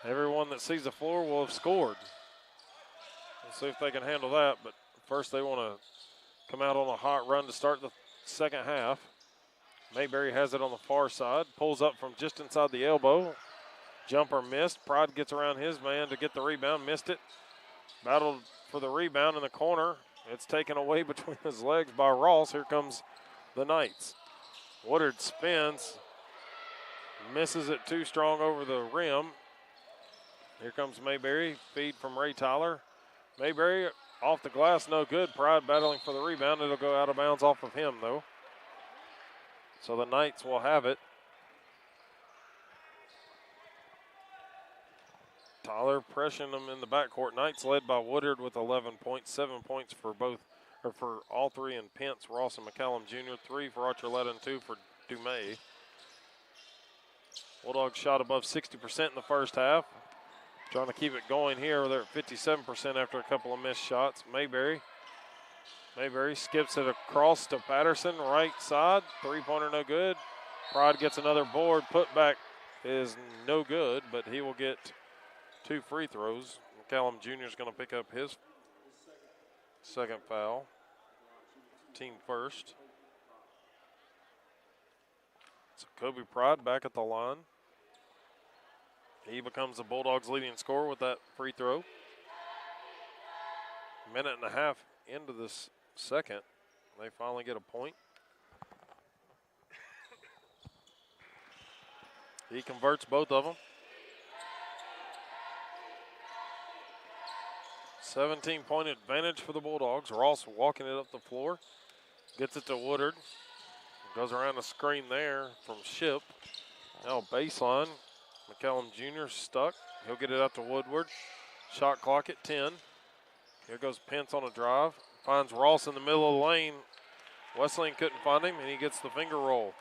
Everyone that sees the floor will have scored. We'll see if they can handle that, but first they want to come out on a hot run to start the second half. Mayberry has it on the far side, pulls up from just inside the elbow. Jumper missed. Pride gets around his man to get the rebound, missed it. Battled for the rebound in the corner. It's taken away between his legs by Ross. Here comes the Knights. Woodard spins, misses it too strong over the rim. Here comes Mayberry, feed from Ray Tyler. Mayberry off the glass, no good. Pride battling for the rebound. It'll go out of bounds off of him, though. So the Knights will have it. Tyler pressuring them in the backcourt. Knights led by Woodard with 11 points, 7 points for both, or for all three in Pence, Ross, and McCallum Jr., 3 for Archuleta and 2 for Dumais. Bulldogs shot above 60% in the first half. Trying to keep it going here. They're at 57% after a couple of missed shots. Mayberry skips it across to Patterson, right side. Three-pointer no good. Pride gets another board. Putback is no good, but he will get 2 free throws. McCallum Jr. is going to pick up his second foul. Team first. So Kobe Pride back at the line. He becomes the Bulldogs' leading scorer with that free throw. Minute and a half into this second, they finally get a point. He converts both of them. 17-point advantage for the Bulldogs. Ross walking it up the floor. Gets it to Woodard. Goes around the screen there from Ship. Now baseline. McCallum Jr. stuck. He'll get it out to Woodward. Shot clock at 10. Here goes Pence on a drive. Finds Ross in the middle of the lane. Wesleyan couldn't find him, and he gets the finger roll.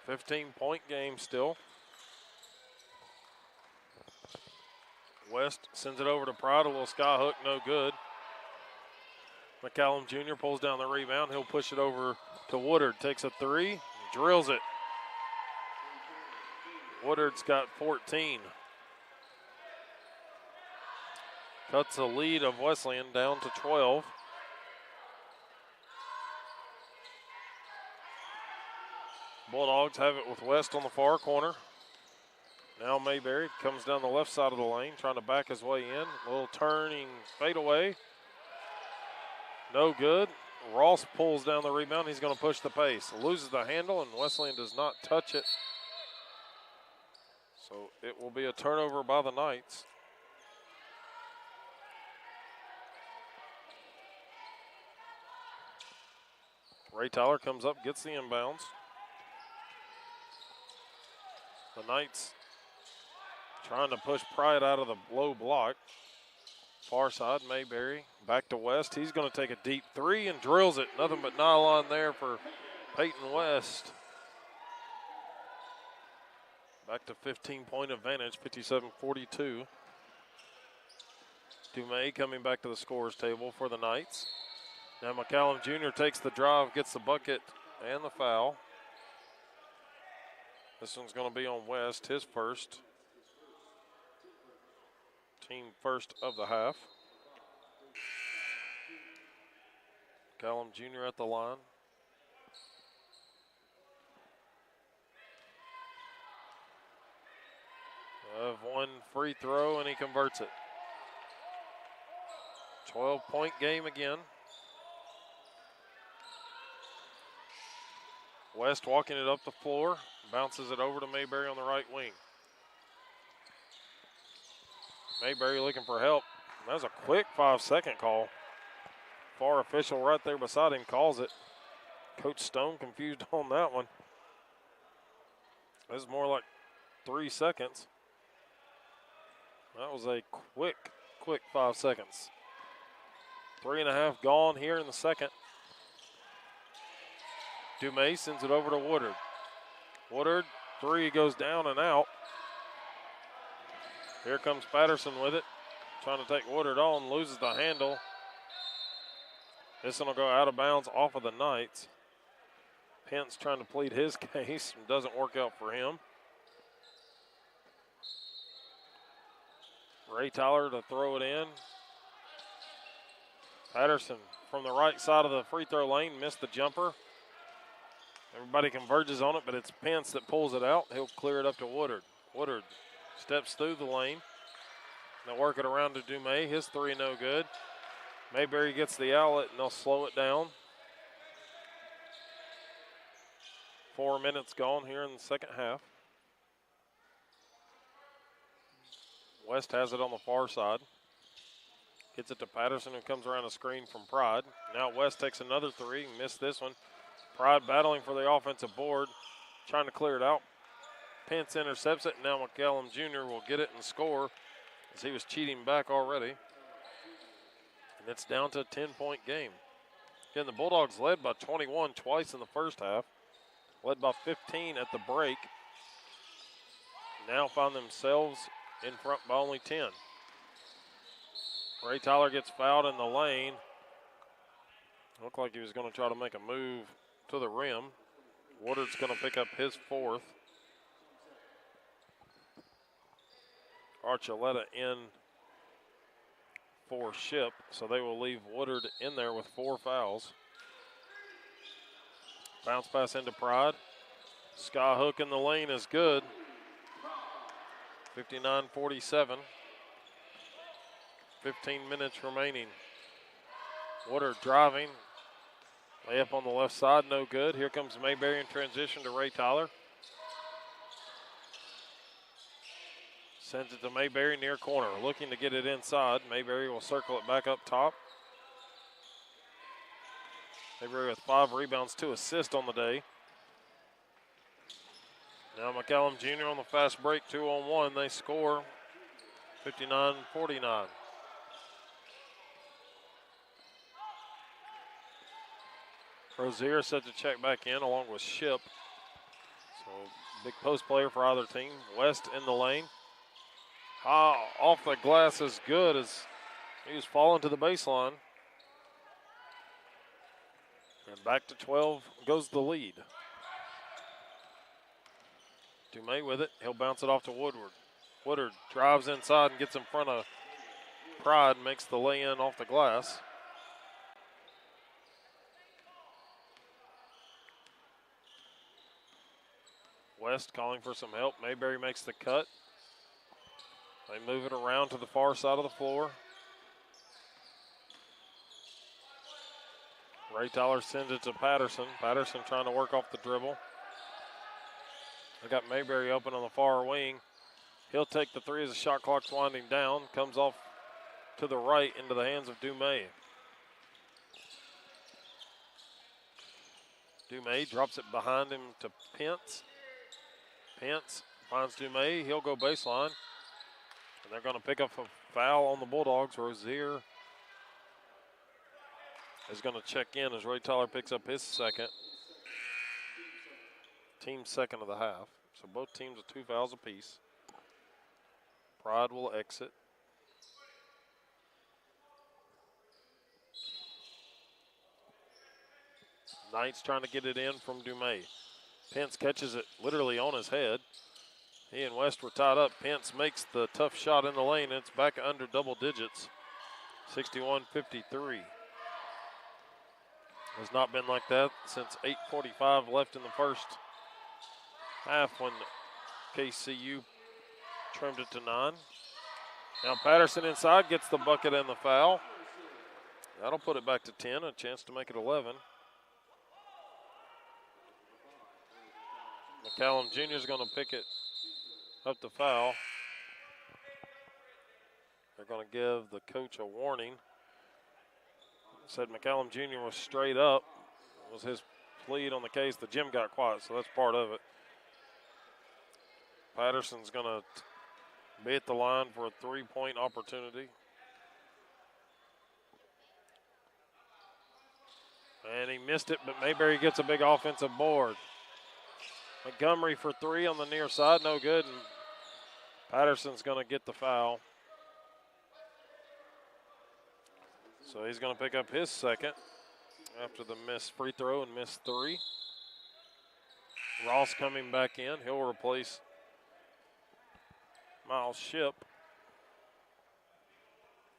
15-point game still. West sends it over to Pride. A little sky hook, no good. McCallum Jr. pulls down the rebound. He'll push it over to Woodard. Takes a 3, drills it. Woodard's got 14. Cuts the lead of Wesleyan down to 12. Bulldogs have it with West on the far corner. Now Mayberry comes down the left side of the lane, trying to back his way in. A little turning fadeaway. No good. Ross pulls down the rebound. He's going to push the pace. Loses the handle, and Wesleyan does not touch it. So it will be a turnover by the Knights. Ray Tyler comes up, gets the inbounds. The Knights trying to push Pride out of the low block. Far side, Mayberry back to West. He's going to take a deep 3 and drills it. Nothing but nylon there for Peyton West. Back to 15-point advantage, 57-42. Dumais coming back to the scorer's table for the Knights. Now McCallum Jr. takes the drive, gets the bucket and the foul. This one's going to be on West, his first. Team first of the half. McCallum Jr. at the line. Of one free throw, and he converts it. 12-point game again. West walking it up the floor, bounces it over to Mayberry on the right wing. Mayberry looking for help. That was a quick 5-second call. VAR official right there beside him calls it. Coach Stone confused on that one. This is more like 3 seconds. That was a quick 5 seconds. 3.5 gone here in the second. Dumais sends it over to Woodard. Woodard, three goes down and out. Here comes Patterson with it. Trying to take Woodard on, loses the handle. This one will go out of bounds off of the Knights. Pence trying to plead his case and doesn't work out for him. Ray Tyler to throw it in. Patterson from the right side of the free throw lane, missed the jumper. Everybody converges on it, but it's Pence that pulls it out. He'll clear it up to Woodard. Woodard steps through the lane. They'll work it around to Dumais. His three no good. Mayberry gets the outlet, and they'll slow it down. 4 minutes gone here in the second half. West has it on the far side. Gets it to Patterson, who comes around a screen from Pride. Now West takes another three, missed this one. Pride battling for the offensive board, trying to clear it out. Pence intercepts it, and now McCallum Jr. will get it and score, as he was cheating back already. And it's down to a 10-point game. Again, the Bulldogs led by 21 twice in the first half, led by 15 at the break. Now find themselves in front by only 10. Ray Tyler gets fouled in the lane. Looked like he was going to try to make a move to the rim. Woodard's going to pick up his fourth. Archuleta in for Ship, so they will leave Woodard in there with 4 fouls. Bounce pass into Pride. Sky hook in the lane is good. 59-47. 15 minutes remaining. Woodard driving. Layup on the left side, no good. Here comes Mayberry in transition to Ray Tyler. Sends it to Mayberry near corner, looking to get it inside. Mayberry will circle it back up top. Mayberry with 5 rebounds, 2 assists on the day. Now McCallum Jr. on the fast break, 2-on-1. They score 59-49. Rozier set to check back in along with Ship. So big post player for either team. West in the lane. Off the glass is good as he was falling to the baseline. And back to 12 goes the lead. Dumais with it. He'll bounce it off to Woodward. Woodard drives inside and gets in front of Pride, makes the lay-in off the glass. West calling for some help. Mayberry makes the cut. They move it around to the far side of the floor. Ray Tyler sends it to Patterson. Patterson trying to work off the dribble. They got Mayberry open on the far wing. He'll take the three as the shot clock's winding down. Comes off to the right into the hands of Dumais. Dumais drops it behind him to Pence. Pence finds Dumais. He'll go baseline. And they're going to pick up a foul on the Bulldogs. Rozier is going to check in as Ray Tyler picks up his second. Team's second of the half. So both teams with 2 fouls apiece. Pride will exit. Knights trying to get it in from Dumais. Pence catches it literally on his head. He and West were tied up. Pence makes the tough shot in the lane. It's back under double digits. 61-53. Has not been like that since 8:45 left in the first half when KCU trimmed it to 9. Now Patterson inside gets the bucket and the foul. That'll put it back to 10, a chance to make it 11. McCallum Jr. is going to pick it up to foul. They're going to give the coach a warning. Said McCallum Jr. was straight up. It was his plead on the case. The gym got quiet, so that's part of it. Patterson's going to be at the line for a three-point opportunity. And he missed it, but Mayberry gets a big offensive board. Montgomery for three on the near side, no good, and Patterson's going to get the foul. So he's going to pick up his second after the missed free throw and missed three. Ross coming back in. He'll replace Miles Shipp.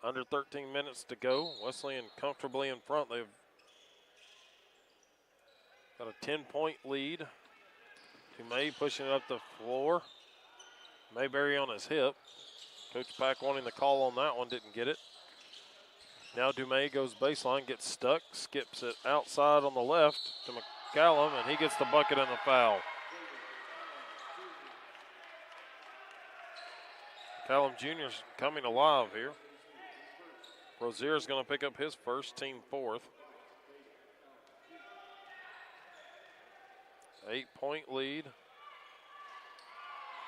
Under 13 minutes to go. Wesleyan comfortably in front. They've got a 10-point lead. Dumais pushing it up the floor. Mayberry on his hip. Coach Pack wanting the call on that one, didn't get it. Now Dumais goes baseline, gets stuck, skips it outside on the left to McCallum, and he gets the bucket and the foul. McCallum Jr.'s coming alive here. Rozier's going to pick up his first, team fourth. 8-point lead.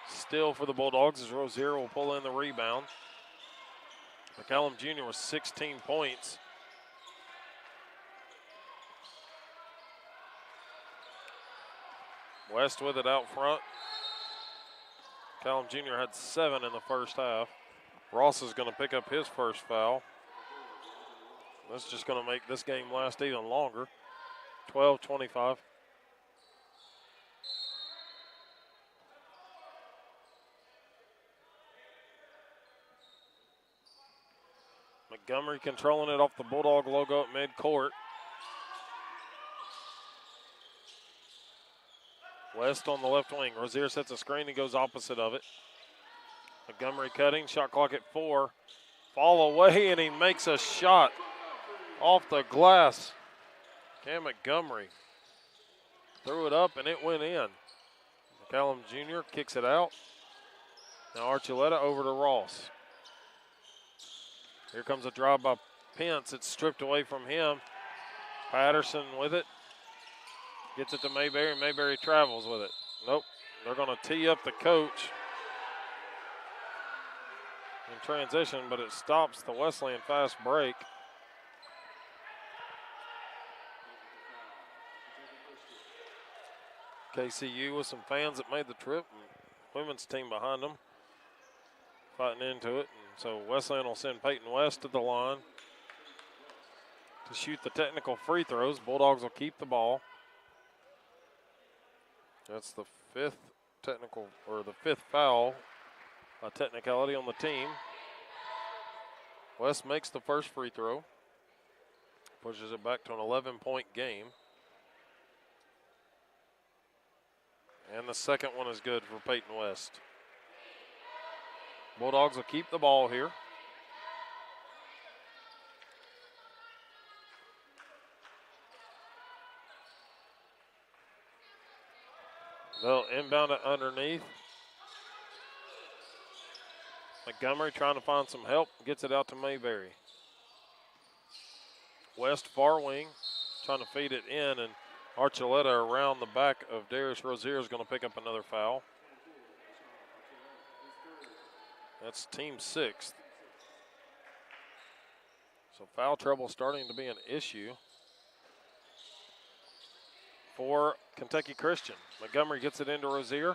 Still for the Bulldogs as Rozier will pull in the rebound. McCallum Jr. with 16 points. West with it out front. McCallum Jr. had 7 in the first half. Ross is going to pick up his first foul. That's just going to make this game last even longer. 12-25. Montgomery controlling it off the Bulldog logo at midcourt. West on the left wing. Rozier sets a screen. He goes opposite of it. Montgomery cutting. Shot clock at 4. Fall away, and he makes a shot off the glass. Cam Montgomery threw it up, and it went in. McCallum Jr. kicks it out. Now Archuleta over to Ross. Here comes a drive by Pence. It's stripped away from him. Patterson with it. Gets it to Mayberry. Mayberry travels with it. Nope. They're going to tee up the coach in transition, but it stops the Wesleyan fast break. KCU with some fans that made the trip. And women's team behind them fighting into it. So Wesleyan will send Peyton West to the line to shoot the technical free throws. Bulldogs will keep the ball. That's the fifth foul, a technicality on the team. West makes the first free throw, pushes it back to an 11-point game. And the second one is good for Peyton West. Bulldogs will keep the ball here. They'll inbound it underneath. Montgomery trying to find some help, gets it out to Mayberry. West far wing, trying to feed it in, and Archuleta around the back of Darius Rozier is going to pick up another foul. That's team 6th. So foul trouble starting to be an issue for Kentucky Christian. Montgomery gets it into Rozier.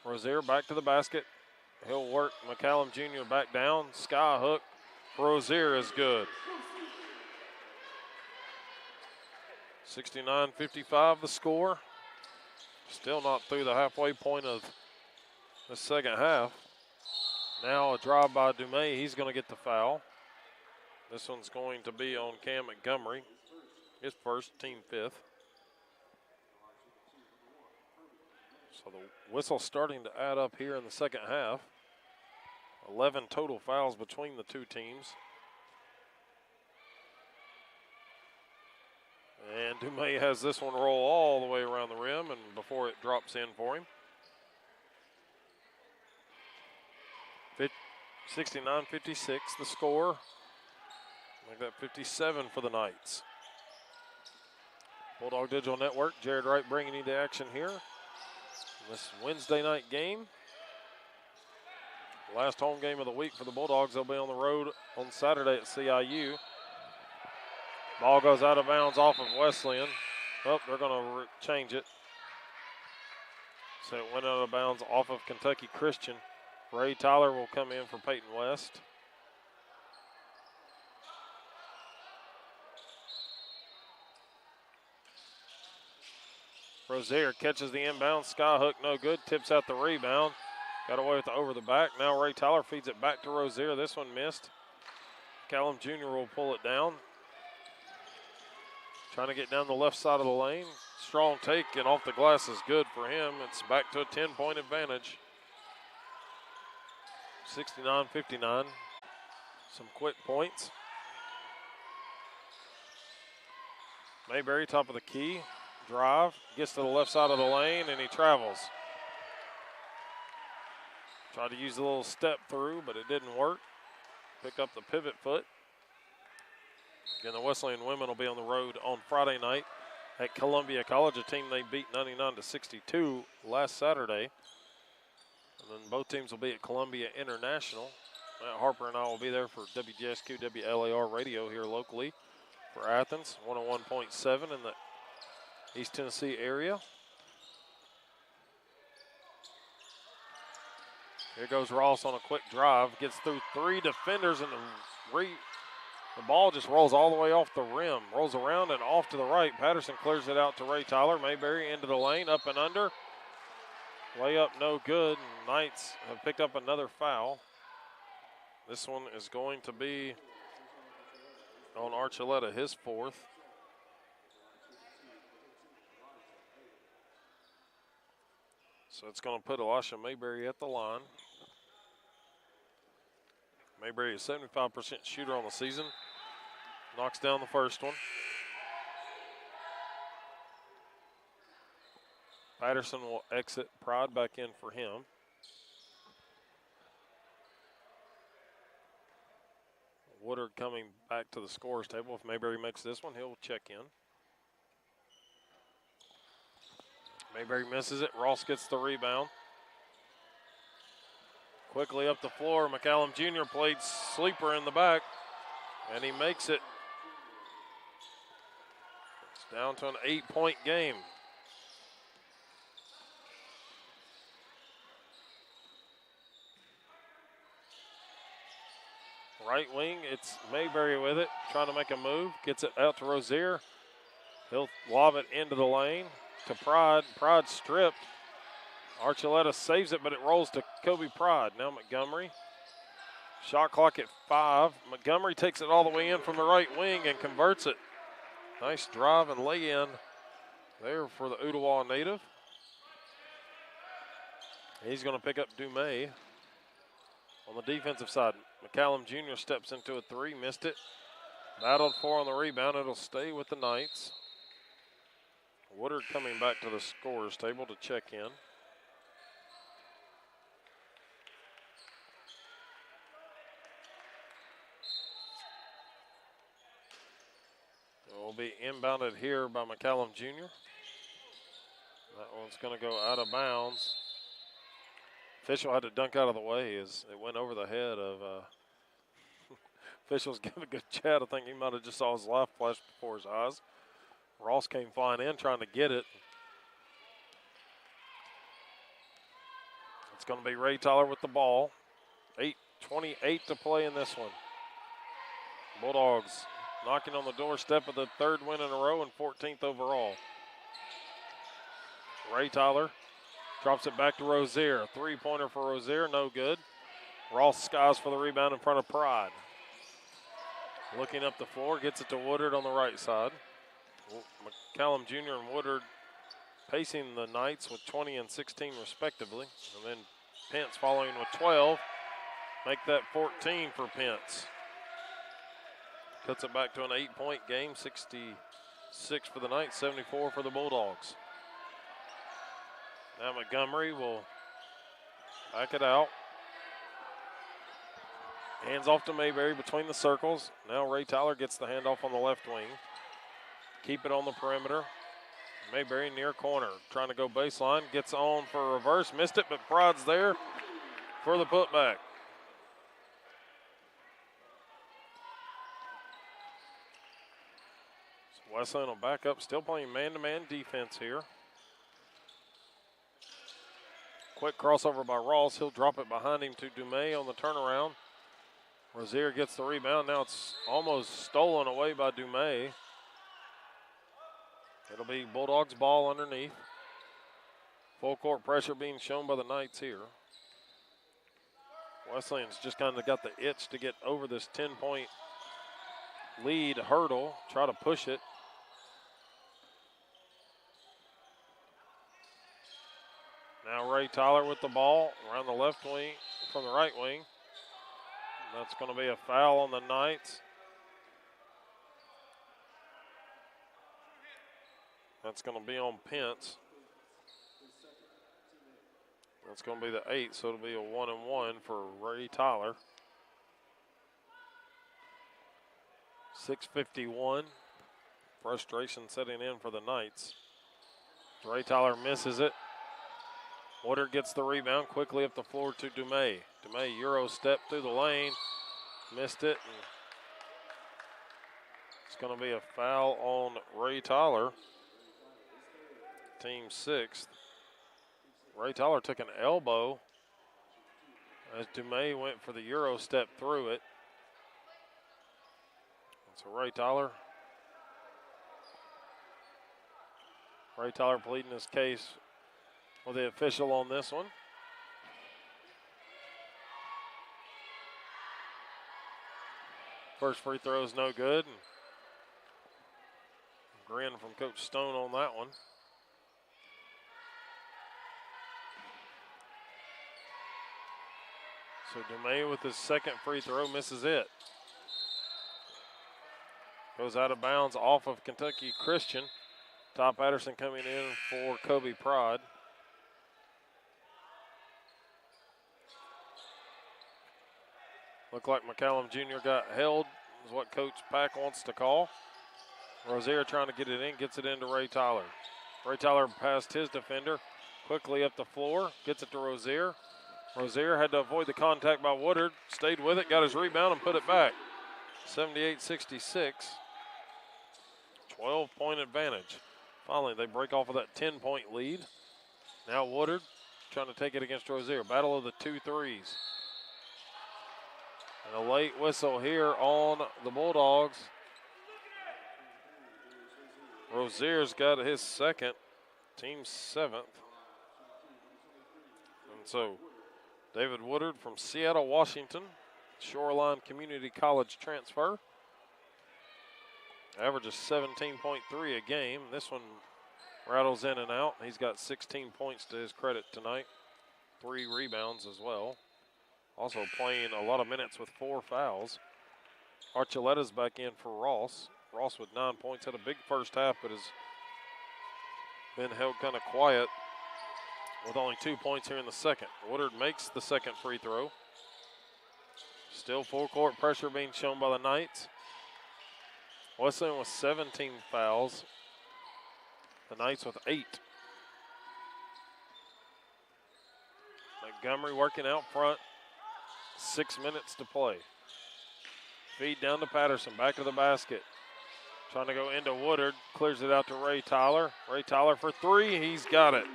Rozier back to the basket. He'll work McCallum Jr. back down. Sky hook. Rozier is good. 69-55 the score. Still not through the halfway point of the second half. Now a drive by Dumais. He's going to get the foul. This one's going to be on Cam Montgomery. His first, team 5th. So the whistle starting to add up here in the second half. 11 total fouls between the two teams. And Dumais has this one roll all the way around the rim and before it drops in for him. 69-56 the score. Make that 57 for the Knights. Bulldog Digital Network, Jared Wright bringing you the action here. This Wednesday night game. Last home game of the week for the Bulldogs. They'll be on the road on Saturday at CIU. Ball goes out of bounds off of Wesleyan. Oh, they're going to change it. So it went out of bounds off of Kentucky Christian. Ray Tyler will come in for Peyton West. Rozier catches the inbound. Skyhook no good. Tips out the rebound. Got away with the over the back. Now Ray Tyler feeds it back to Rozier. This one missed. Callum Jr. will pull it down. Trying to get down the left side of the lane. Strong take and off the glass is good for him. It's back to a 10-point advantage. 69-59. Some quick points. Mayberry, top of the key. Drive. Gets to the left side of the lane and he travels. Tried to use a little step through, but it didn't work. Pick up the pivot foot. Again, the Wesleyan women will be on the road on Friday night at Columbia College, a team they beat 99-62 last Saturday. And then both teams will be at Columbia International. Matt Harper and I will be there for WGSQ, WLAR radio here locally for Athens, 101.7 in the East Tennessee area. Here goes Ross on a quick drive, gets through three defenders and the ball just rolls all the way off the rim, rolls around and off to the right. Patterson clears it out to Ray Tyler. Mayberry into the lane, up and under. Layup no good. Knights have picked up another foul. This one is going to be on Archuleta, his fourth. So it's going to put Elisha Mayberry at the line. Mayberry is 75% shooter on the season. Knocks down the first one. Patterson will exit. Pride back in for him. Woodard coming back to the scorer's table. If Mayberry makes this one, he'll check in. Mayberry misses it. Ross gets the rebound. Quickly up the floor. McCallum Jr. played sleeper in the back, and he makes it. It's down to an 8-point game. Right wing, it's Mayberry with it, trying to make a move. Gets it out to Rozier. He'll lob it into the lane to Pride. Pride stripped. Archuleta saves it, but it rolls to Kobe Pride. Now Montgomery. Shot clock at 5. Montgomery takes it all the way in from the right wing and converts it. Nice drive and lay in there for the Ottawa native. He's going to pick up Dumais on the defensive side. McCallum Jr. steps into a three, missed it. Battled for on the rebound. It'll stay with the Knights. Woodard coming back to the scorer's table to check in. It will be inbounded here by McCallum Jr. That one's going to go out of bounds. Official had to dunk out of the way as it went over the head of officials giving a good chat. I think he might have just saw his life flash before his eyes. Ross came flying in trying to get it. It's going to be Ray Tyler with the ball. 8:28 to play in this one. Bulldogs knocking on the doorstep of the third win in a row and 14th overall. Ray Tyler drops it back to Rozier. A three-pointer for Rozier, no good. Ross skies for the rebound in front of Pride. Looking up the floor, gets it to Woodard on the right side. McCallum Jr. and Woodard pacing the Knights with 20 and 16 respectively. And then Pence following with 12. Make that 14 for Pence. Cuts it back to an 8-point game, 6 for the night, 74 for the Bulldogs. Now Montgomery will back it out. Hands off to Mayberry between the circles. Now Ray Tyler gets the handoff on the left wing. Keep it on the perimeter. Mayberry near corner, trying to go baseline. Gets on for a reverse, missed it, but Pride's there for the putback. So Wesleyan will back up, still playing man-to-man defense here. Quick crossover by Ross. He'll drop it behind him to Dumais on the turnaround. Rozier gets the rebound. Now it's almost stolen away by Dumais. It'll be Bulldogs ball underneath. Full court pressure being shown by the Knights here. Wesleyan's just kind of got the itch to get over this 10-point lead hurdle, try to push it. Now Ray Tyler with the ball around the left wing from the right wing. That's going to be a foul on the Knights. That's going to be on Pence. That's going to be the 8, so it'll be a 1-and-1 for Ray Tyler. 6:51. Frustration setting in for the Knights. Ray Tyler misses it. Woodard gets the rebound quickly up the floor to Dumais. Dumais Euro step through the lane. Missed it. And it's going to be a foul on Ray Tyler. Team 6th. Ray Tyler took an elbow as Dumais went for the Euro step through it. So Ray Tyler pleading his case with the official on this one. First free throw is no good. And grin from Coach Stone on that one. So Dumais with his second free throw misses it. Goes out of bounds off of Kentucky Christian. Todd Patterson coming in for Kobe Pride. Looked like McCallum Jr. got held, is what Coach Pack wants to call. Rozier trying to get it in, gets it into Ray Tyler. Ray Tyler past his defender, quickly up the floor, gets it to Rozier. Rozier had to avoid the contact by Woodard, stayed with it, got his rebound and put it back. 78-66, 12-point advantage. Finally, they break off of that 10-point lead. Now Woodard trying to take it against Rozier. Battle of the 2 threes. And a late whistle here on the Bulldogs. Rozier's got his second, team 7th. And so David Woodard from Seattle, Washington, Shoreline Community College transfer. Averages 17.3 a game. This one rattles in and out. He's got 16 points to his credit tonight. 3 rebounds as well. Also playing a lot of minutes with 4 fouls. Archuletta's back in for Ross. Ross with 9 points, had a big first half, but has been held kind of quiet with only 2 points here in the second. Woodard makes the second free throw. Still full court pressure being shown by the Knights. Wesleyan with 17 fouls. The Knights with 8. Montgomery working out front. 6 minutes to play. Feed down to Patterson, back to the basket. Trying to go into Woodard, clears it out to Ray Tyler. Ray Tyler for 3, he's got it.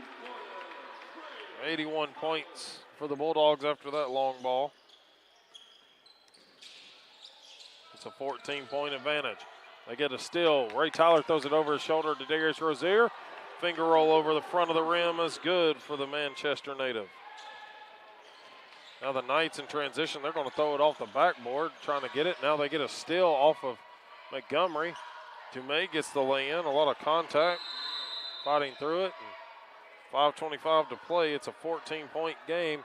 81 points for the Bulldogs after that long ball. It's a 14-point advantage. They get a steal. Ray Tyler throws it over his shoulder to Darius Rozier. Finger roll over the front of the rim is good for the Manchester native. Now the Knights in transition, they're going to throw it off the backboard, trying to get it. Now they get a steal off of Montgomery. Dumais gets the lay in, a lot of contact, fighting through it. And 5:25 to play. It's a 14-point game.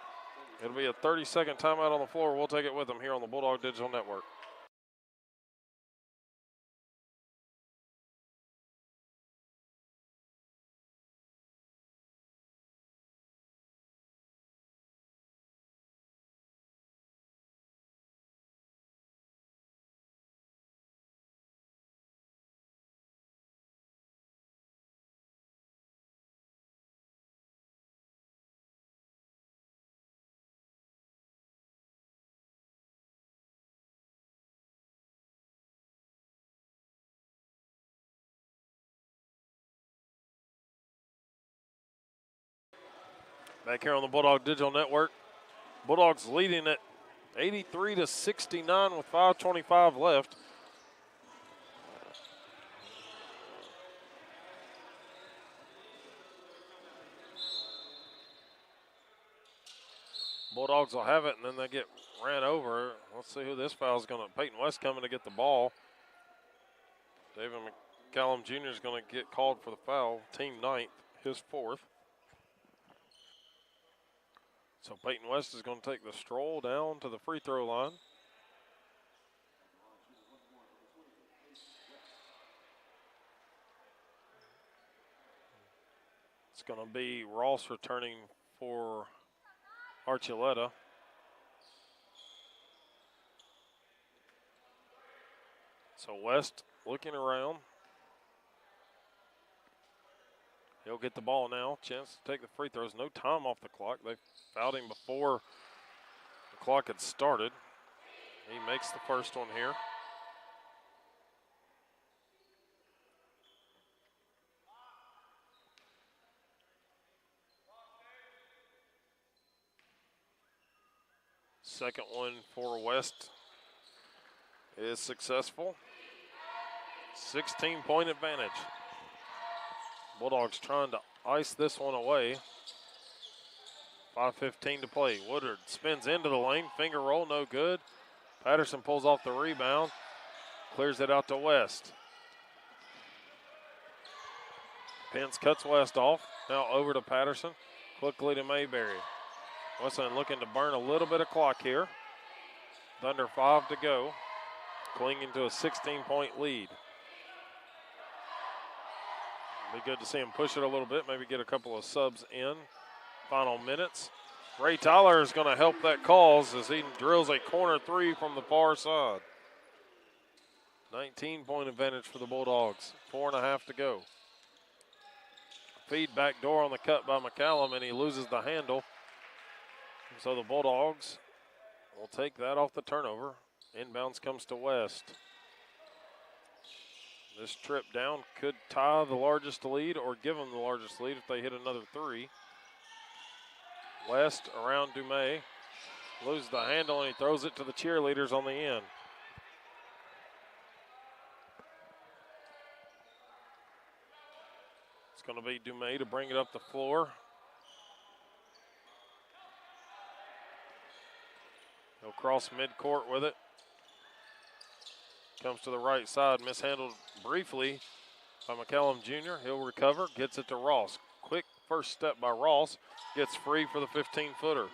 It'll be a 30-second timeout on the floor. We'll take it with them here on the Bulldog Digital Network. Back here on the Bulldog Digital Network. Bulldogs leading it 83-69 with 5:25 left. Bulldogs will have it, and then they get ran over. Let's see who this foul is going to. Peyton West coming to get the ball. David McCallum Jr. is going to get called for the foul. Team 9th, his 4th. So Peyton West is going to take the stroll down to the free throw line. It's going to be Ross returning for Archuleta. So West looking around. He'll get the ball now. Chance to take the free throws. No time off the clock. They fouled him before the clock had started. He makes the first one here. Second one for West is successful. 16-point advantage. Bulldogs trying to ice this one away. 5:15 to play. Woodard spins into the lane. Finger roll, no good. Patterson pulls off the rebound. Clears it out to West. Pence cuts West off. Now over to Patterson. Quickly to Mayberry. Wesleyan looking to burn a little bit of clock here. With under 5 to go. Clinging to a 16-point lead. Be good to see him push it a little bit, maybe get a couple of subs in. Final minutes. Ray Tyler is going to help that cause as he drills a corner three from the far side. 19-point advantage for the Bulldogs. 4.5 to go. Feed back door on the cut by McCallum, and he loses the handle. So the Bulldogs will take that off the turnover. Inbounds comes to West. This trip down could tie the largest lead or give them the largest lead if they hit another three. West around Dumais. Loses the handle and he throws it to the cheerleaders on the end. It's going to be Dumais to bring it up the floor. He'll cross midcourt with it. Comes to the right side, mishandled briefly by McCallum Jr. He'll recover, gets it to Ross. Quick first step by Ross, gets free for the 15-footer.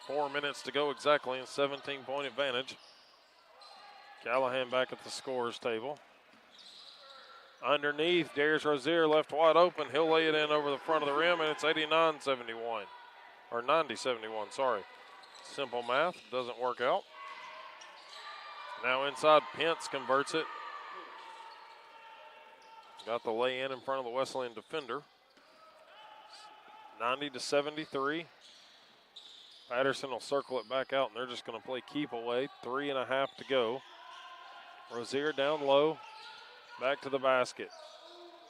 4 minutes to go exactly, and 17-point advantage. Callahan back at the scorer's table. Underneath, Darius Rozier left wide open. He'll lay it in over the front of the rim, and it's 89-71. Or 90-71, sorry. Simple math, doesn't work out. Now inside, Pence converts it. Got the lay-in front of the Wesleyan defender. 90-73. Patterson will circle it back out, and they're just going to play keep away. 3.5 to go. Rozier down low. Back to the basket.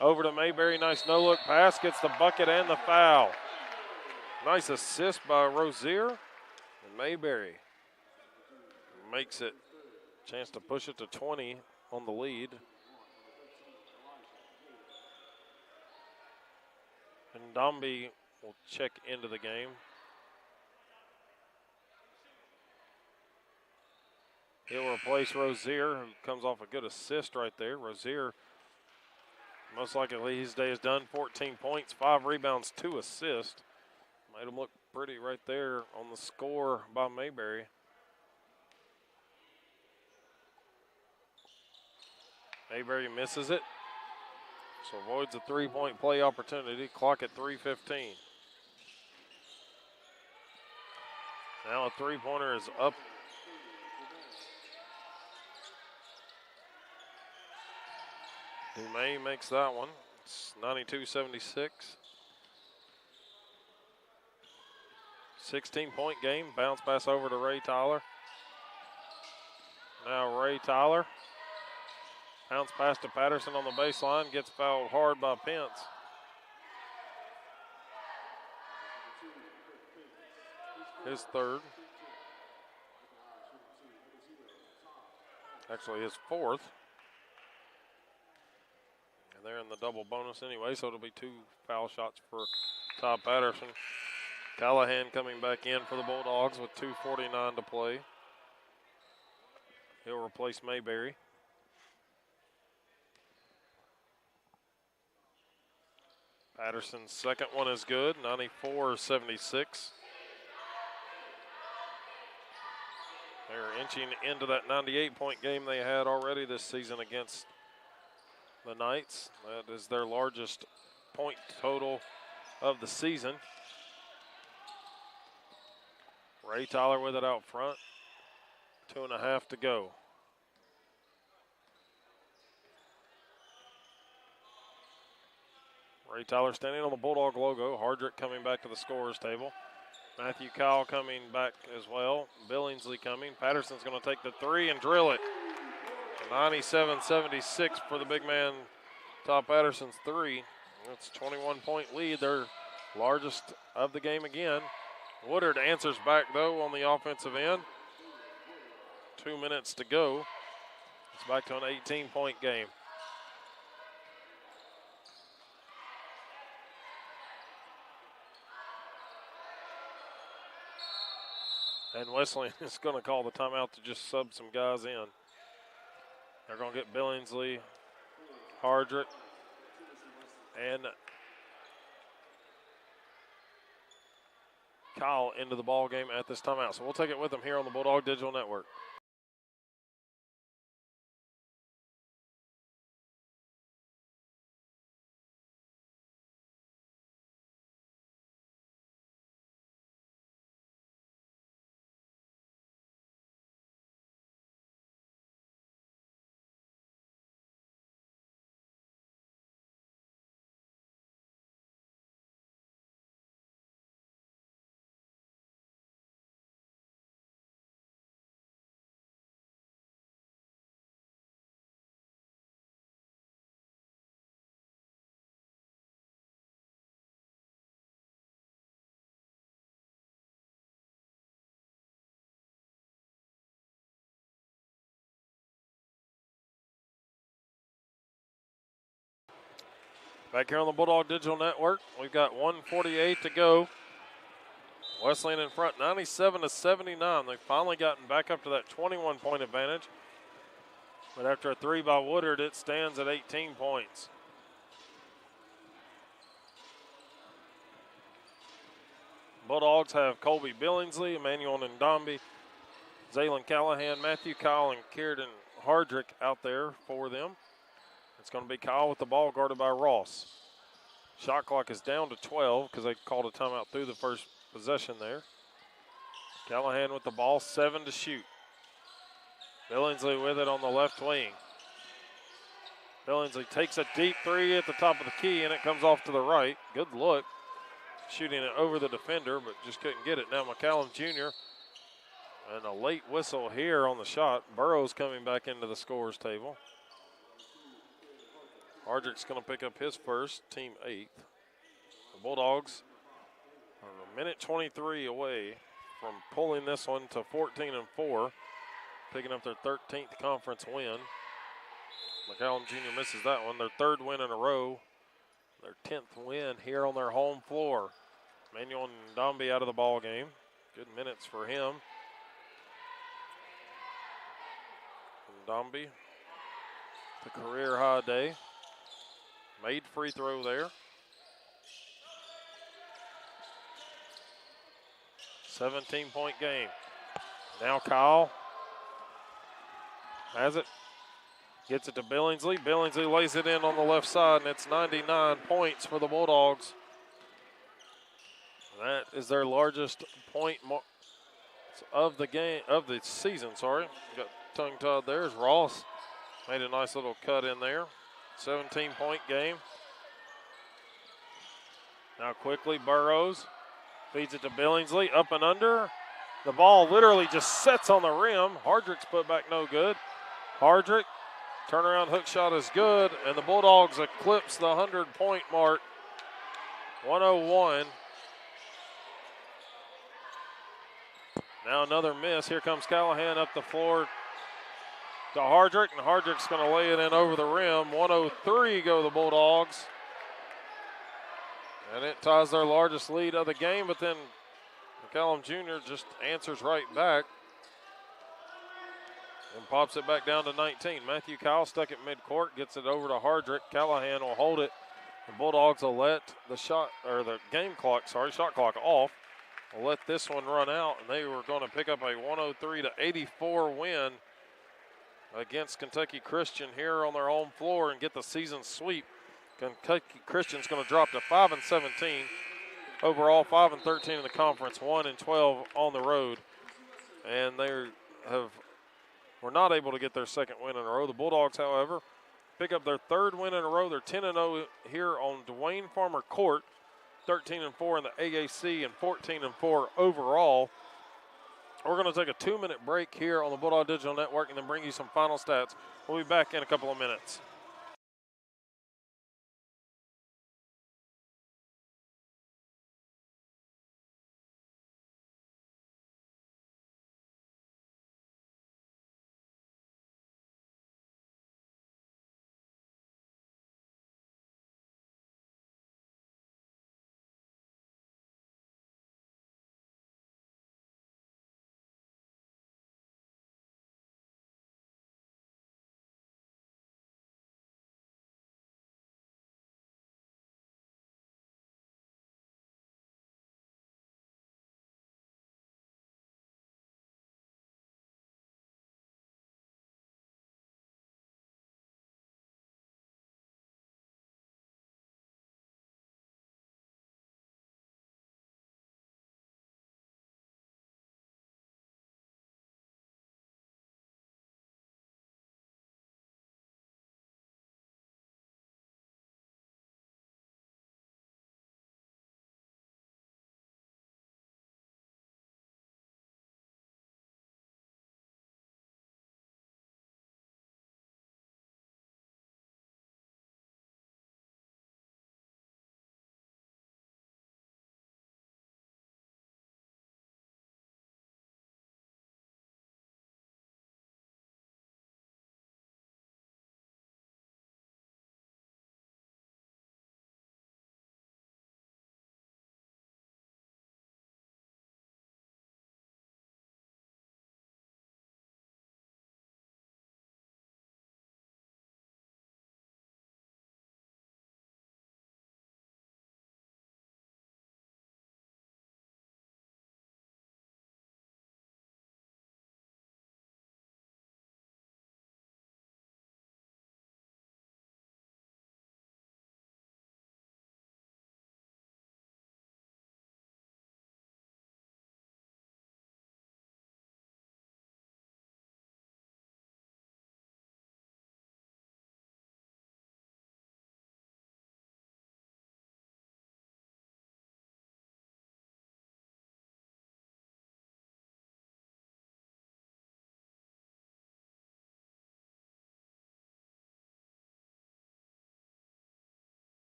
Over to Mayberry. Nice no-look pass. Gets the bucket and the foul. Nice assist by Rozier. And Mayberry makes it. Chance to push it to 20 on the lead. And Domby will check into the game. He'll replace Rozier, who comes off a good assist right there. Rozier, most likely his day is done. 14 points, 5 rebounds, 2 assists. Made him look pretty right there on the score by Mayberry. Mayberry misses it, so avoids a 3-point play opportunity. Clock at 3:15. Now a three-pointer is up. Dumais makes that one. It's 92-76. 16-point game. Bounce pass over to Ray Tyler. Now Ray Tyler. Bounce pass to Patterson on the baseline. Gets fouled hard by Pence. his third. Actually, his fourth. And they're in the double bonus anyway, so it'll be 2 foul shots for Todd Patterson. Callahan coming back in for the Bulldogs with 2:49 to play. He'll replace Mayberry. Patterson's second one is good, 94-76. They're inching into that 98-point game they had already this season against the Knights. That is their largest point total of the season. Ray Tyler with it out front. 2.5 to go. Ray Tyler standing on the Bulldog logo. Hardrick coming back to the scorer's table. Matthew Kyle coming back as well. Billingsley coming. Patterson's going to take the 3 and drill it. 97-76 for the big man, Todd Patterson's 3. That's a 21-point lead, their largest of the game again. Woodard answers back, though, on the offensive end. 2 minutes to go. It's back to an 18-point game. And Wesleyan is going to call the timeout to just sub some guys in. They're going to get Billingsley, Hardrick, and Kyle into the ball game at this timeout. So we'll take it with them here on the Bulldog Digital Network. Back here on the Bulldog Digital Network, we've got 1:48 to go. Wesleyan in front, 97-79. They've finally gotten back up to that 21-point advantage. But after a 3 by Woodard, it stands at 18 points. Bulldogs have Colby Billingsley, Emmanuel Ndombi, Zaylen Callahan, Matthew Kyle, and Kieran Hardrick out there for them. It's going to be Kyle with the ball guarded by Ross. Shot clock is down to 12 because they called a timeout through the first possession there. Callahan with the ball, 7 to shoot. Billingsley with it on the left wing. Billingsley takes a deep 3 at the top of the key, and it comes off to the right. Good look. Shooting it over the defender, but just couldn't get it. Now McCallum Jr. And a late whistle here on the shot. Burrows coming back into the scorer's table. Hardrick's going to pick up his first, team 8th. The Bulldogs are a minute 23 away from pulling this one to 14-4, picking up their 13th conference win. McCallum Jr. misses that one, their 3rd win in a row, their 10th win here on their home floor. Emmanuel Ndombi out of the ball game. Good minutes for him. Ndombi, the career high day. Made free throw there. 17-point game. Now Kyle has it. Gets it to Billingsley. Billingsley lays it in on the left side, and it's 99 points for the Bulldogs. That is their largest point of the game, of the season, sorry. Got tongue-tied there as Ross made a nice little cut in there. 17-point game. Now quickly Burrows feeds it to Billingsley, up and under. The ball literally just sets on the rim. Hardrick's put back no good. Hardrick, turnaround hook shot is good, and the Bulldogs eclipse the 100-point mark. 101 Now another miss. Here comes Callahan up the floor to Hardrick, and Hardrick's going to lay it in over the rim. 103 go the Bulldogs. And it ties their largest lead of the game, but then McCallum Jr. just answers right back and pops it back down to 19. Matthew Kyle stuck at midcourt, gets it over to Hardrick. Callahan will hold it. The Bulldogs will let the shot clock off. Will let this one run out, and they were going to pick up a 103-84 win against Kentucky Christian here on their home floor and get the season sweep. Kentucky Christian's going to drop to 5-17 overall, 5-13 in the conference, 1-12 on the road, and were not able to get their second win in a row. The Bulldogs, however, pick up their third win in a row. They're 10-0 here on Dwayne Farmer Court, 13-4 in the AAC, and 14-4 overall. We're going to take a 2-minute break here on the Bulldog Digital Network and then bring you some final stats. We'll be back in a couple of minutes.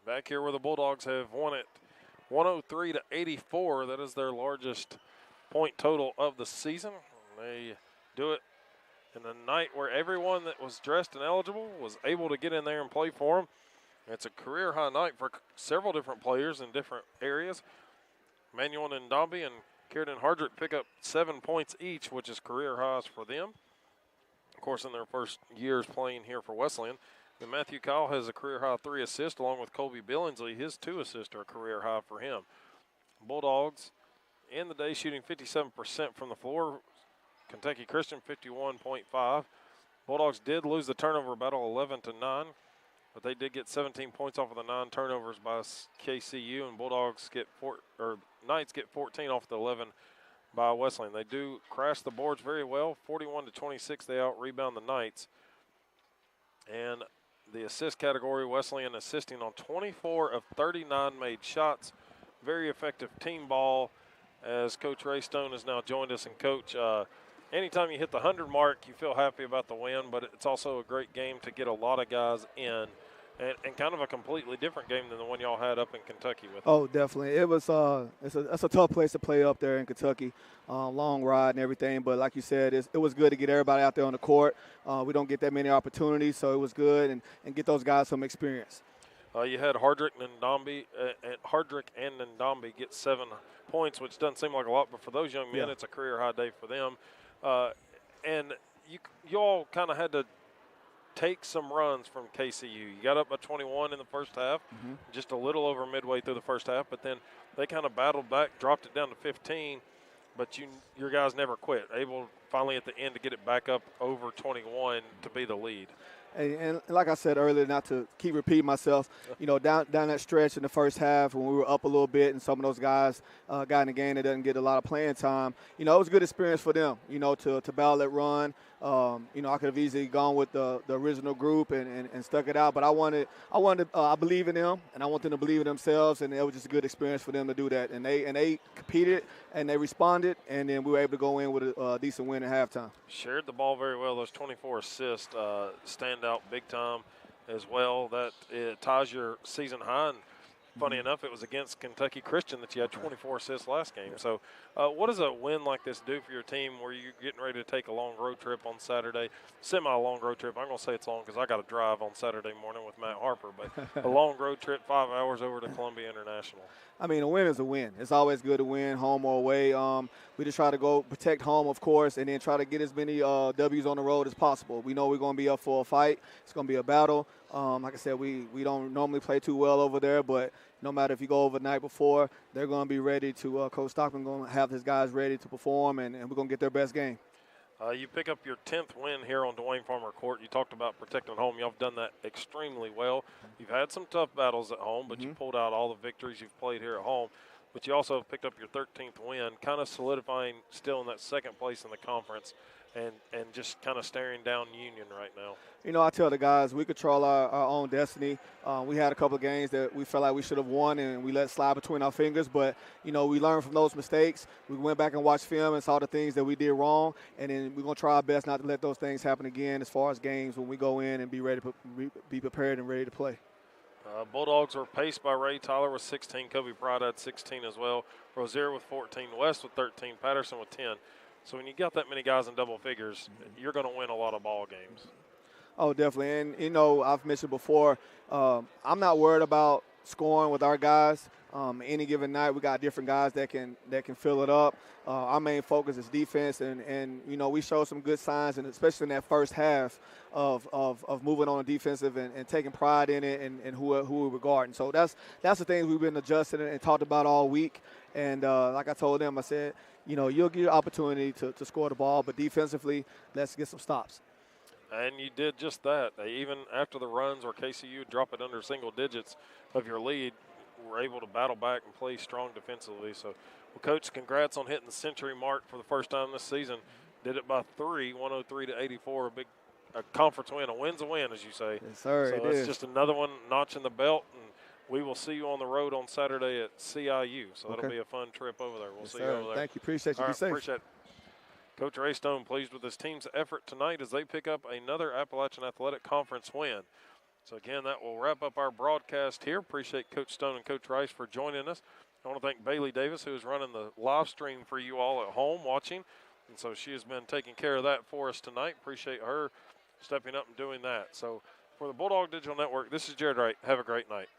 Back here where the Bulldogs have won it 103-84. That is their largest point total of the season. They do it in a night where everyone that was dressed and eligible was able to get in there and play for them. It's a career high night for several different players in different areas. Manuel Ndombi and Kieran Hardrick pick up 7 points each, which is career highs for them. of course, in their first years playing here for Wesleyan. And Matthew Kyle has a career-high 3 assists, along with Colby Billingsley. His 2 assists are a career high for him. Bulldogs in the day shooting 57% from the floor. Kentucky Christian 51.5. Bulldogs did lose the turnover battle 11-9, but they did get 17 points off of the 9 turnovers by KCU, and Bulldogs Knights get 14 off the 11 by Wesleyan. They do crash the boards very well. 41-26, they out-rebound the Knights. And the assist category, Wesleyan assisting on 24 of 39 made shots. Very effective team ball, as Coach Ray Stone has now joined us. And Coach, anytime you hit the 100 mark, you feel happy about the win, but it's also a great game to get a lot of guys in, and kind of a completely different game than the one y'all had up in Kentucky with them. Oh, definitely. It was it's a tough place to play up there in Kentucky. Long ride and everything, but like you said, it was good to get everybody out there on the court. We don't get that many opportunities, so it was good and get those guys some experience. You had Hardrick and Ndambi get 7 points, which doesn't seem like a lot, but for those young men, it's a career high day for them. And you all kind of had to take some runs from KCU. You got up by 21 in the first half, just a little over midway through the first half, but then they kind of battled back, dropped it down to 15, but your guys never quit, able finally at the end to get it back up over 21 to be the lead. And like I said earlier, not to keep repeating myself, down that stretch in the first half when we were up a little bit and some of those guys got in the game that doesn't get a lot of playing time, it was a good experience for them, to battle that run. I could have easily gone with the original group and stuck it out, but I believe in them, and I want them to believe in themselves, and it was just a good experience for them to do that. And they competed, and they responded, and then we were able to go in with a decent win at halftime. Shared the ball very well. Those 24 assists stand out big time as well. That it ties your season high. And funny enough, it was against Kentucky Christian that you had 24 assists last game. So what does a win like this do for your team where you're getting ready to take a long road trip on Saturday, semi-long road trip? I'm going to say it's long because I got to drive on Saturday morning with Matt Harper, but a long road trip, 5 hours over to Columbia International. I mean, a win is a win. It's always good to win, home or away. We just try to go protect home, of course, and then try to get as many W's on the road as possible. We know we're going to be up for a fight. It's going to be a battle. Like I said, we don't normally play too well over there, but no matter if you go over the night before, they're going to be ready to Coach Stockman going to have his guys ready to perform, and we're going to get their best game. You pick up your 10th win here on Dwayne Farmer Court. You talked about protecting home. Y'all have done that extremely well. You've had some tough battles at home, but you pulled out all the victories you've played here at home. But you also picked up your 13th win, kind of solidifying still in that second place in the conference and just kind of staring down Union right now. I tell the guys we control our own destiny. We had a couple of games that we felt like we should have won, and we let slide between our fingers. But, we learned from those mistakes. We went back and watched film and saw the things that we did wrong, and then we're going to try our best not to let those things happen again as far as games when we go in and be prepared and ready to play. Bulldogs were paced by Ray Tyler with 16. Kobe Pride had 16 as well. Rozier with 14. West with 13. Patterson with 10. So when you got that many guys in double figures, you're going to win a lot of ball games. Oh, definitely. And, I've mentioned before, I'm not worried about scoring with our guys. Any given night, we got different guys that can fill it up. Our main focus is defense, and we showed some good signs, and especially in that first half of moving on defensive and taking pride in it and who we're regarding. So that's the things we've been adjusting and talked about all week. And like I told them, I said, you'll get your opportunity to score the ball, but defensively, let's get some stops. And you did just that. Even after the runs where KCU drop it under single digits of your lead, were able to battle back and play strong defensively. So, well, Coach, congrats on hitting the century mark for the first time this season. Did it by 3, 103-84, a conference win. A win's a win, as you say. Yes, sir. So it's just another one notch in the belt, and we will see you on the road on Saturday at CIU. So that'll be a fun trip over there. We'll see you over there. Thank you. Appreciate you. All Be right, safe. appreciate it. Coach Ray Stone pleased with his team's effort tonight as they pick up another Appalachian Athletic Conference win. So, again, that will wrap up our broadcast here. Appreciate Coach Stone and Coach Rice for joining us. I want to thank Bailey Davis, who is running the live stream for you all at home watching. And so she has been taking care of that for us tonight. Appreciate her stepping up and doing that. So, for the Bulldog Digital Network, this is Jared Wright. Have a great night.